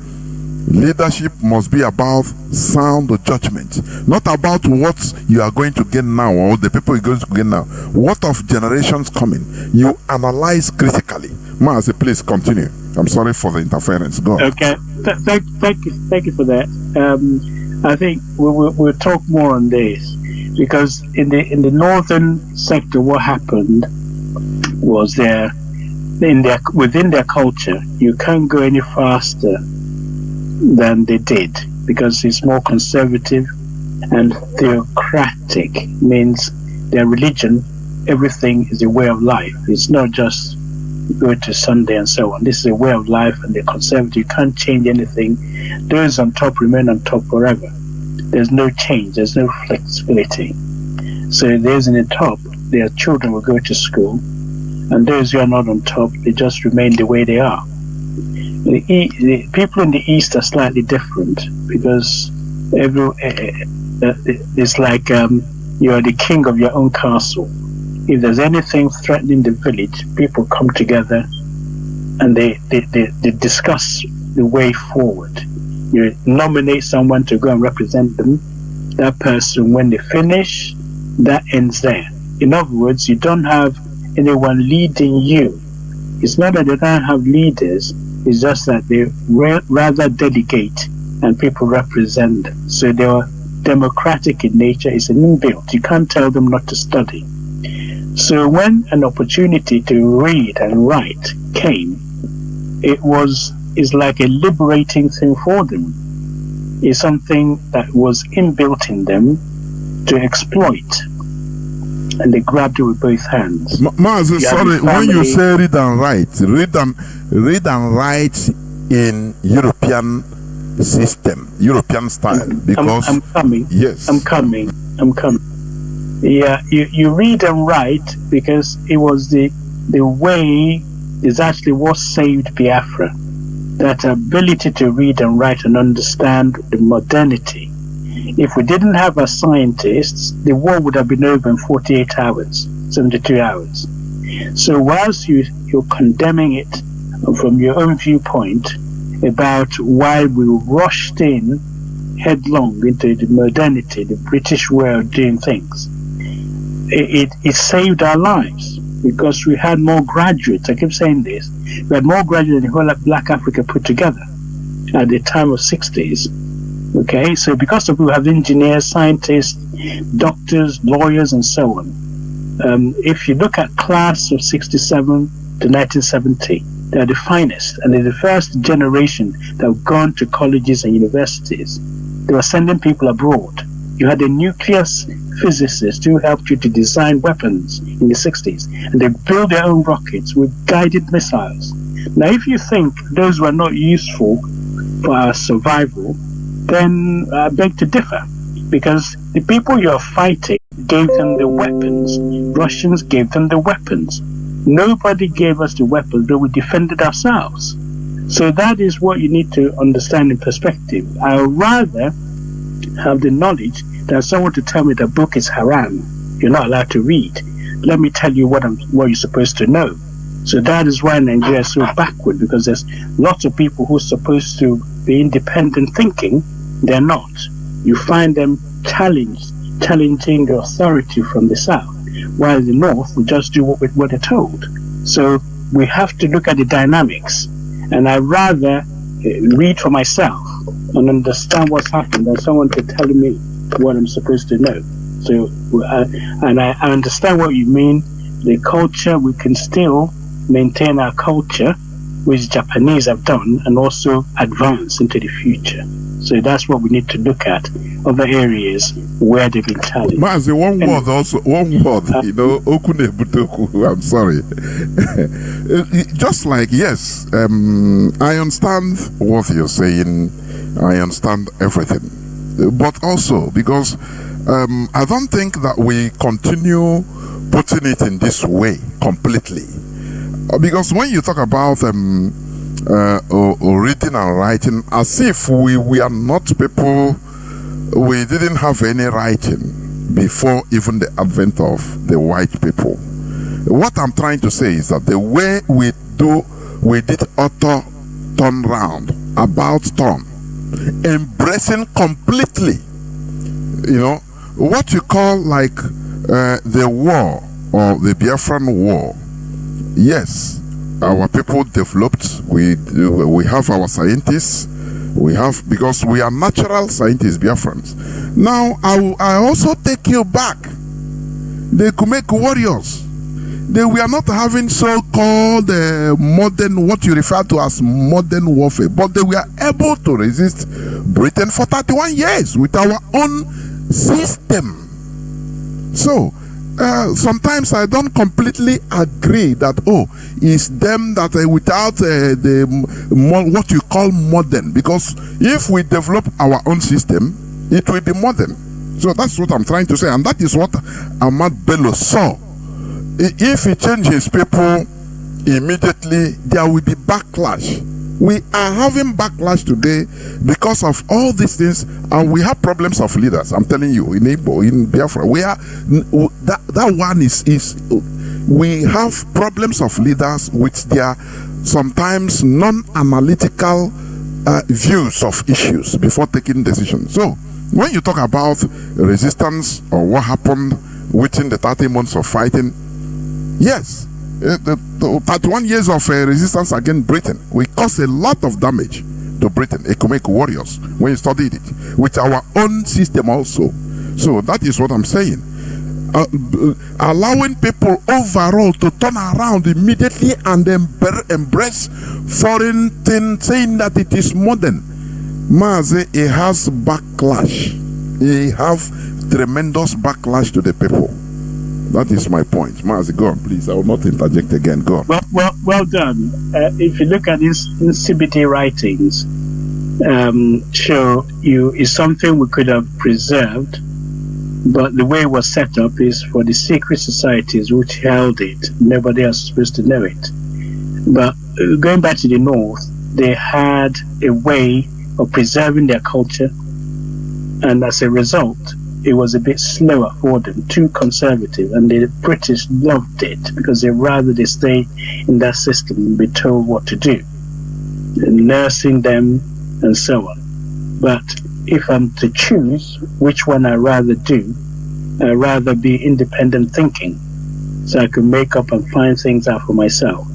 leadership must be about sound judgment, not about what you are going to get now or the people you're going to get now. What of generations coming? You analyze critically. Mazi, please continue. I'm sorry for the interference. Go. Okay, thank you for that. I think we'll talk more on this, because in the northern sector, what happened was within their culture, you can't go any faster than they did, because it's more conservative and theocratic. Means their religion, everything is a way of life. It's not just go to Sunday and so on. This is a way of life, and they're conservative. You can't change anything. Those on top remain on top forever. There's no change, there's no flexibility. So those in the top, their children will go to school, and those who are not on top, they just remain the way they are. The people in the East are slightly different, because it's like you are the king of your own castle. If there's anything threatening the village, people come together and they discuss the way forward. You nominate someone to go and represent them. That person, when they finish, that ends there. In other words, you don't have anyone leading you. It's not that they don't have leaders, it's just that they rather delegate and people represent them. So they are democratic in nature. It's an inbuilt. You can't tell them not to study. So when an opportunity to read and write came, it's like a liberating thing for them. It's something that was inbuilt in them to exploit, and they grabbed it with both hands. Mazi, sorry, when you say read and write in European system, European style, because I'm coming. Yes, I'm coming. Yeah, you read and write because it was the way is actually what saved Biafra. That ability to read and write and understand the modernity. If we didn't have our scientists, the war would have been over in 48 hours, 72 hours. So whilst you're condemning it from your own viewpoint about why we rushed in headlong into the modernity, the British way of doing things, it saved our lives because we had more graduates. I keep saying this. We had more graduates than the whole of Black Africa put together at the time of 60s. Okay, so because of we have engineers, scientists, doctors, lawyers, and so on. If you look at class of 67 to 1970, they're the finest, and they're the first generation that have gone to colleges and universities. They were sending people abroad. You had a nuclear physicist who helped you to design weapons in the 60s, and they built their own rockets with guided missiles. Now, if you think those were not useful for our survival, then I beg to differ, because the people you're fighting gave them the weapons. Russians gave them the weapons. Nobody gave us the weapons, but we defended ourselves. So that is what you need to understand in perspective. I would rather have the knowledge than someone to tell me the book is haram. You're not allowed to read. Let me tell you what you're supposed to know. So that is why Nigeria is so backward, because there's lots of people who are supposed to be independent thinking. They're not. You find them challenged challenging the authority from the south, while the north will just do what they're told. So we have to look at the dynamics, and I rather read for myself and understand what's happened than someone to tell me what I'm supposed to know. So, and I understand what you mean. The culture, we can still maintain our culture, which Japanese have done, and also advance into the future. So that's what we need to look at, other areas where they've been challenged. Mazi, one word, okune butoku, I'm sorry. Just like, yes, I understand what you're saying, I understand everything. But also, because I don't think that we continue putting it in this way completely. Because when you talk about reading and writing, as if we are not people, we didn't have any writing before even the advent of the white people. What I'm trying to say is that the way we did auto turn round, about turn, embracing completely, what you call like the war or the Biafran war. Yes, our people developed. We have our scientists. We have, because we are natural scientists, Biafrans. Now I also take you back. They could make warriors. They were not having so-called modern, what you refer to as modern warfare, but they were able to resist Britain for 31 years with our own system. So sometimes I don't completely agree that it's them that without what you call modern, because if we develop our own system, it will be modern. So that's what I'm trying to say, and that is what Ahmad Bello saw. If he changes people immediately, there will be backlash. We are having backlash today because of all these things, and we have problems of leaders. I'm telling you, in Igbo, in Biafra, we are that one is we have problems of leaders with their sometimes non-analytical views of issues before taking decisions. So when you talk about resistance or what happened within the 30 months of fighting, yes, the 31 years of resistance against Britain, we caused a lot of damage to Britain, economic warriors, when you studied it, with our own system also. So that is what I'm saying. Allowing people overall to turn around immediately and embrace foreign things, saying that it is modern. Mazi, it has backlash. It have tremendous backlash to the people. That is my point. Mazi, go on, please. I will not interject again. Go on. Well done. If you look at these CBD writings, is something we could have preserved, but the way it was set up is for the secret societies which held it. Nobody else is supposed to know it. But going back to the North, they had a way of preserving their culture, and as a result, it was a bit slower for them, too conservative, and the British loved it because they stay in that system and be told what to do, nursing them and so on. But if I'm to choose which one I rather do, I rather be independent thinking, so I can make up and find things out for myself.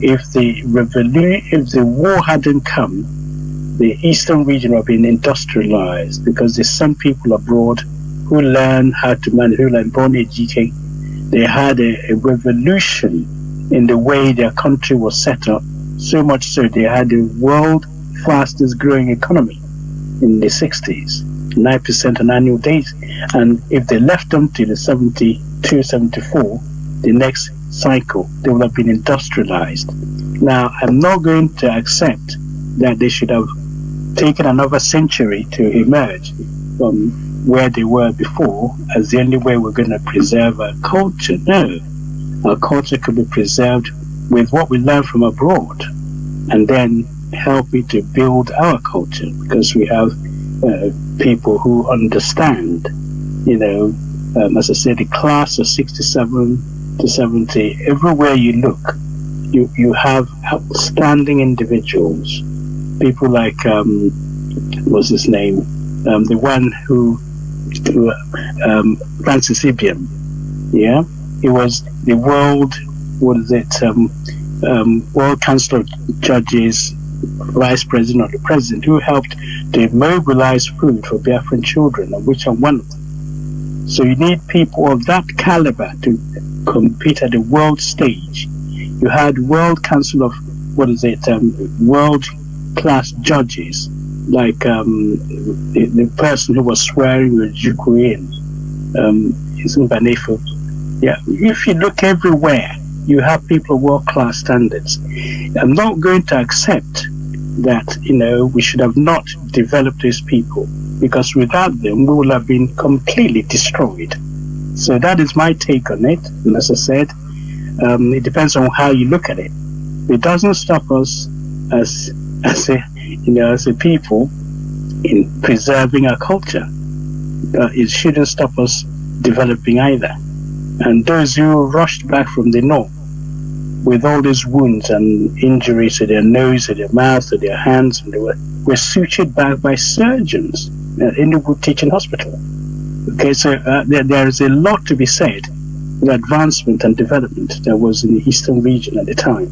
If the war hadn't come, the eastern region would have been industrialized, because there's some people abroad who learn how to manage, who learn born educated. They had a revolution in the way their country was set up, so much so they had the world fastest growing economy in the 60s, 9% on annual days. And if they left them to the 72, 74, the next cycle, they would have been industrialized. Now, I'm not going to accept that they should have taken another century to emerge from where they were before as the only way we're going to preserve our culture. No, our culture could be preserved with what we learn from abroad, and then help it to build our culture, because we have people who understand, as I said, the class of 67 to 70, everywhere you look, you have outstanding individuals, people like, what's his name? The one who Francis Ibiam. Yeah, he was the World Council of Judges Vice President or the President who helped to mobilize food for Biafran children, of which I'm one of them. So you need people of that caliber to compete at the world stage. You had World Council of world class judges, like the person who was swearing with Juku in Banefo. Yeah, if you look everywhere, you have people of world class standards. I'm not going to accept that, we should have not developed these people, because without them, we will have been completely destroyed. So that is my take on it. And as I said, it depends on how you look at it. It doesn't stop us as a people in preserving our culture. It shouldn't stop us developing either. And those who rushed back from the north with all these wounds and injuries to their nose, to their mouth, to their hands, and they were sutured back by surgeons in the Wood Teaching Hospital. Okay, so there is a lot to be said with advancement and development that was in the eastern region at the time.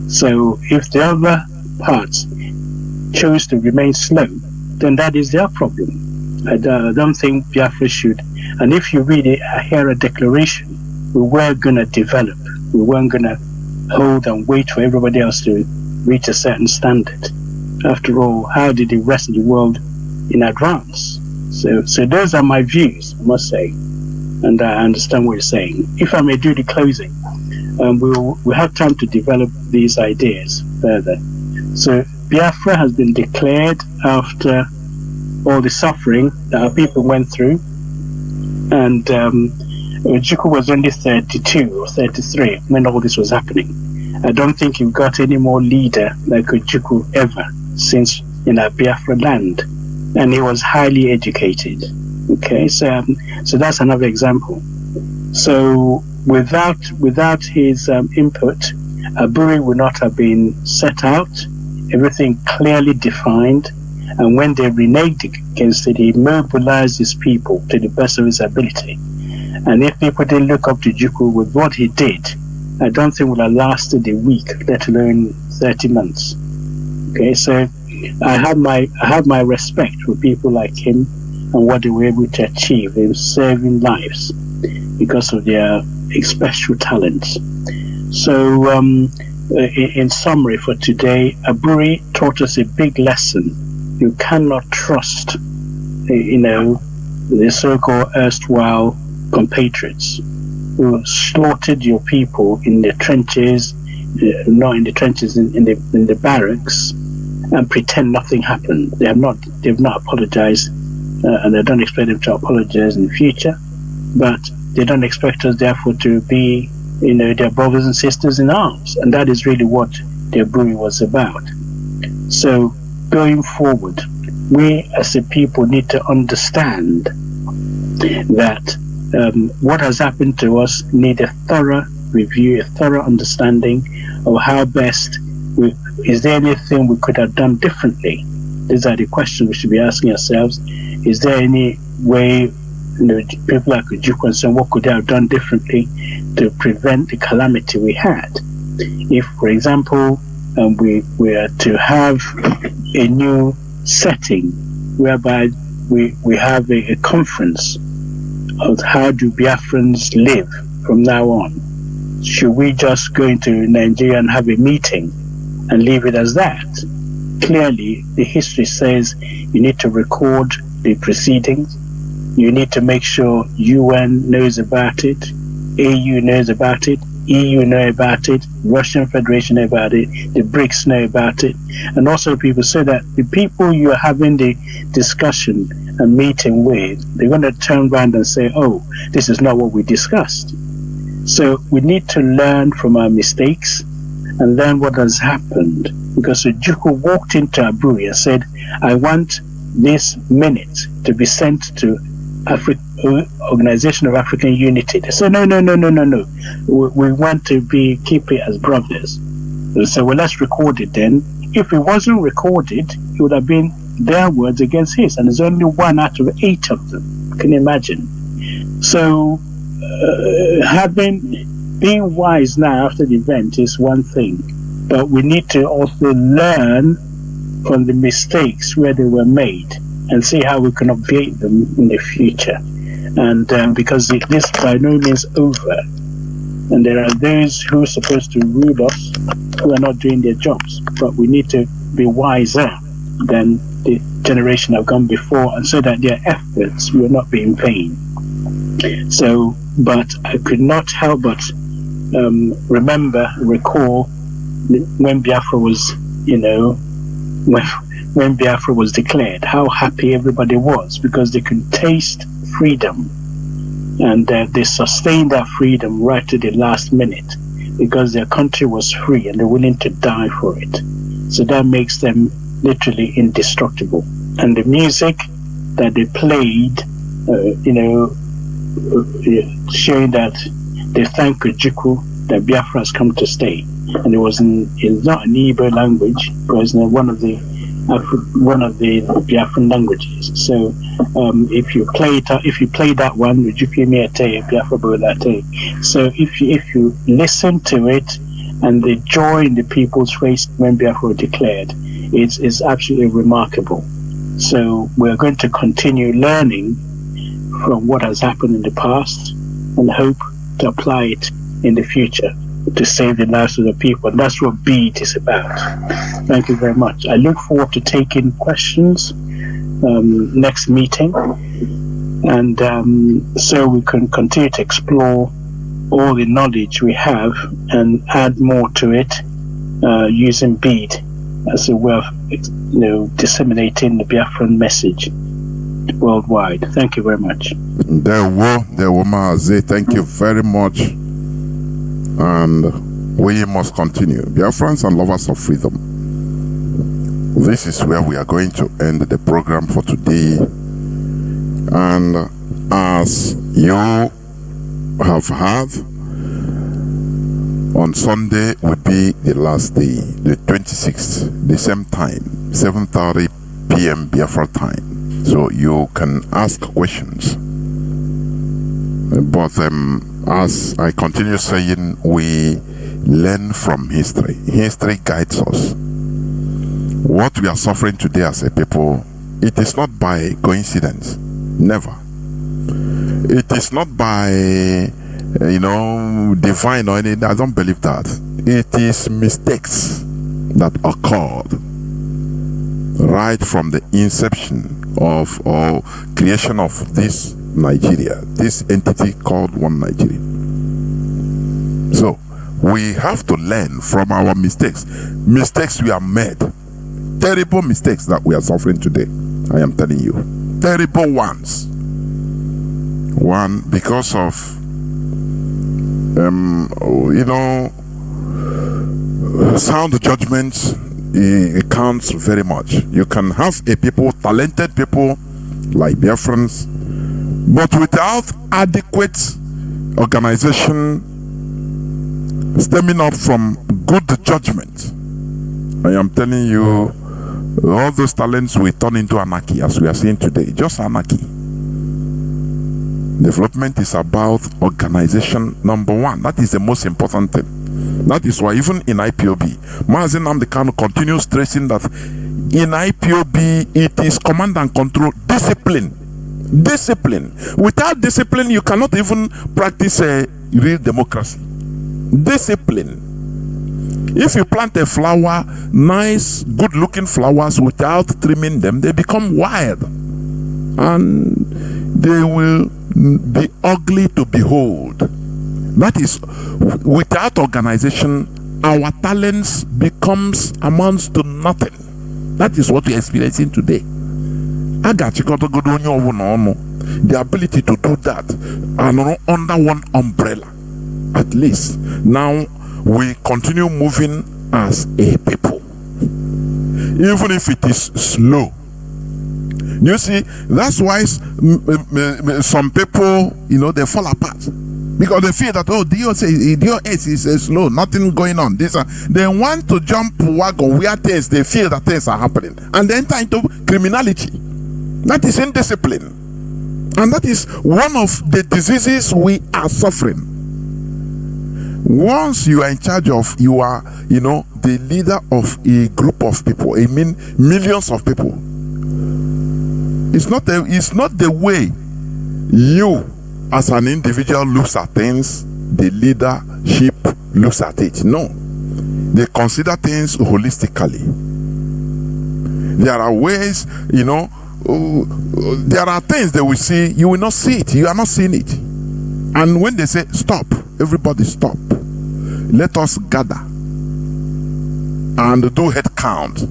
So if the other parts chose to remain slow, then that is their problem. I don't think Biafra should. And if you read it, I hear a declaration, we were going to develop. We weren't going to hold and wait for everybody else to reach a certain standard. After all, how did the rest of the world in advance? So those are my views, I must say. And I understand what you're saying. If I may do the closing, we'll have time to develop these ideas further. So Biafra has been declared after all the suffering that our people went through. And Ojukwu was only 32 or 33 when all this was happening. I don't think you've got any more leader like Ojukwu ever since in our Biafra land. And he was highly educated. Okay, so that's another example. So without his input, Aburi would not have been set out, everything clearly defined. And when they reneged against it, he mobilized his people to the best of his ability. And if people didn't look up to Juku with what he did, I don't think it would have lasted a week, let alone 30 months. Okay, so I have my respect for people like him and what they were able to achieve in saving lives because of their special talents. So in summary for today, Aburi taught us a big lesson. You cannot trust, the so-called erstwhile compatriots who slaughtered your people in the trenches, not in the trenches, in the barracks, and pretend nothing happened. They've not apologized, and they don't expect them to apologize in the future. But they don't expect us, therefore, to be, their brothers and sisters in arms, and that is really what the Aburi was about. So, going forward, we as a people need to understand that what has happened to us need a thorough review, a thorough understanding of how best is there anything we could have done differently? These are the questions we should be asking ourselves. Is there any way, people like Ojukwu and so on, what could they have done differently to prevent the calamity we had? If, for example, we were to have a new setting whereby we have a conference of how do Biafrans live from now on. Should we just go into Nigeria and have a meeting and leave it as that? Clearly, the history says you need to record the proceedings. You need to make sure UN knows about it, AU knows about it, EU know about it, Russian Federation know about it, the BRICS know about it, and also people, so that the people you are having the discussion and meeting with, they're going to turn around and say, oh, this is not what we discussed. So we need to learn from our mistakes and learn what has happened. Because Ojukwu walked into Aburi and said, I want this minute to be sent to Organization of African Unity. They said, no. We want to keep it as brothers. They said, well, let's record it then. If it wasn't recorded, it would have been their words against his. And there's only 1 out of 8 of them Can you imagine? So, being wise now after the event is one thing, but we need to also learn from the mistakes where they were made and see how we can obviate them in the future. And because this by no means over, and there are those who are supposed to rule us who are not doing their jobs, but we need to be wiser than the generation have gone before, and so that their efforts will not be in vain. So, but I could not help but recall when Biafra was, when Biafra was declared, how happy everybody was because they could taste freedom, and they sustained that freedom right to the last minute because their country was free and they're willing to die for it. So that makes them literally indestructible. And the music that they played, showing that they thank Ojukwu that Biafra has come to stay. And it's not an Igbo language, but it's one of the Biafran languages. So if you play that one, so if you listen to it and the joy in the people's face when Biafra was declared, it's absolutely remarkable. So we're going to continue learning from what has happened in the past and hope to apply it in the future to save the lives of the people. And that's what BEAT is about. Thank you very much. I look forward to taking questions next meeting, and so we can continue to explore all the knowledge we have and add more to it using BEAT as a way of disseminating the Biafran message worldwide. Thank you very much. There were Mazi. Thank you very much. And we must continue. Biafrans and lovers of freedom, this is where we are going to end the program for today. And as you have heard, on Sunday will be the last day, the 26th, the same time, 7:30 p.m. Biafra time. So you can ask questions. But as I continue saying, we learn from history. History guides us. What we are suffering today as a people, it is not by coincidence. Never. It is not by, divine or anything. I don't believe that. It is mistakes that occurred right from the inception of or creation of this Nigeria, this entity called One Nigeria. So we have to learn from our mistakes. Mistakes we have made, terrible mistakes that we are suffering today. I am telling you, terrible ones. One, because of sound judgments. It counts very much. You can have a people, talented people like Biafrans, but without adequate organization stemming up from good judgment, I am telling you, all those talents will turn into anarchy, as we are seeing today. Just anarchy. Development is about organization, number one. That is the most important thing. That is why even in IPOB, Mazi Nnamdi continues stressing that in IPOB it is command and control, discipline. Discipline. Without discipline, you cannot even practice a real democracy. Discipline. If you plant a flower, nice, good-looking flowers, without trimming them, they become wild, and they will be ugly to behold. That is, without organization, our talents amounts to nothing. That is what we are experiencing today. The ability to do that under one umbrella, at least. Now we continue moving as a people, even if it is slow. You see, that's why some people, they fall apart. Because they feel that, DOS is slow, nothing going on. They want to jump wagon where they feel that things are happening, and then enter into criminality. That is indiscipline. And that is one of the diseases we are suffering. Once you are in charge of, you are, the leader of a group of people, I mean millions of people. It's not the way you as an individual looks at things, the leadership looks at it. No. They consider things holistically. There are ways, there are things they will see, you will not see it, you are not seeing it. And when they say stop, everybody stop. Let us gather and do head count.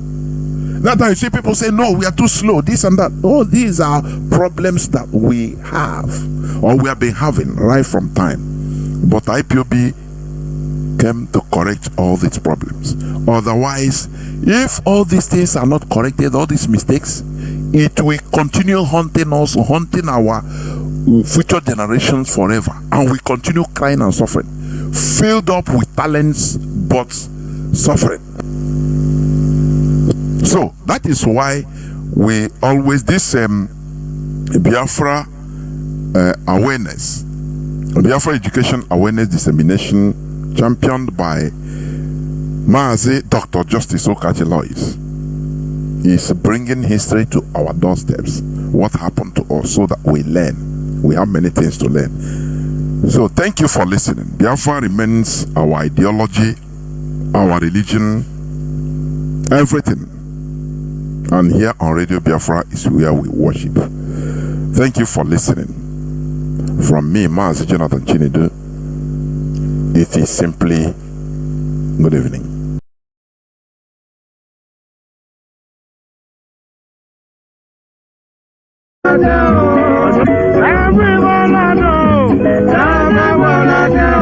That time you see people say, no, we are too slow, this and that. Oh, these are problems that we have, or we have been having right from time. But IPOB came to correct all these problems. Otherwise, if all these things are not corrected, all these mistakes, it will continue haunting us, haunting our future generations forever. And we continue crying and suffering, filled up with talents, but suffering. So that is why we always, this Biafra awareness, Biafra education awareness dissemination, championed by Mazi Dr. Justice Okachi Lois, is bringing history to our doorsteps. What happened to us, so that we learn. We have many things to learn. So thank you for listening. Biafra remains our ideology, our religion, everything. And here on Radio Biafra is where we worship. Thank you for listening. From me, Mazi Jonathan Chinedu, it is simply good evening. Everyone I know, everyone I know.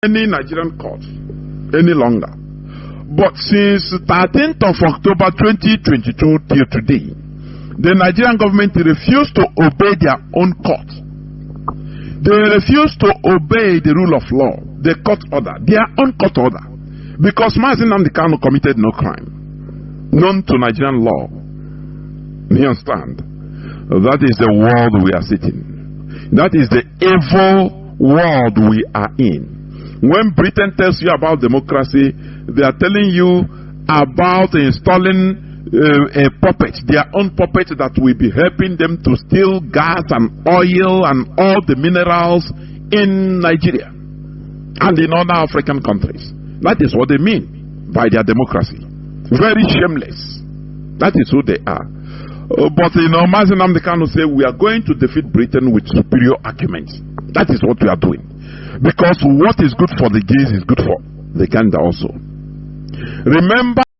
any Nigerian court any longer. But since 13th of October 2022 till today, the Nigerian government refused to obey their own court. They refused to obey the rule of law, the court order, their own court order, because Mazi committed no crime known to Nigerian law. You understand? That is the world we are sitting. That is the evil world we are in. When Britain tells you about democracy, they are telling you about installing a puppet, their own puppet that will be helping them to steal gas and oil and all the minerals in Nigeria and in other African countries. That is what they mean by their democracy. Very shameless. That is who they are. But Mazi say we are going to defeat Britain with superior arguments. That is what we are doing. Because what is good for the geese is good for the gander also. Remember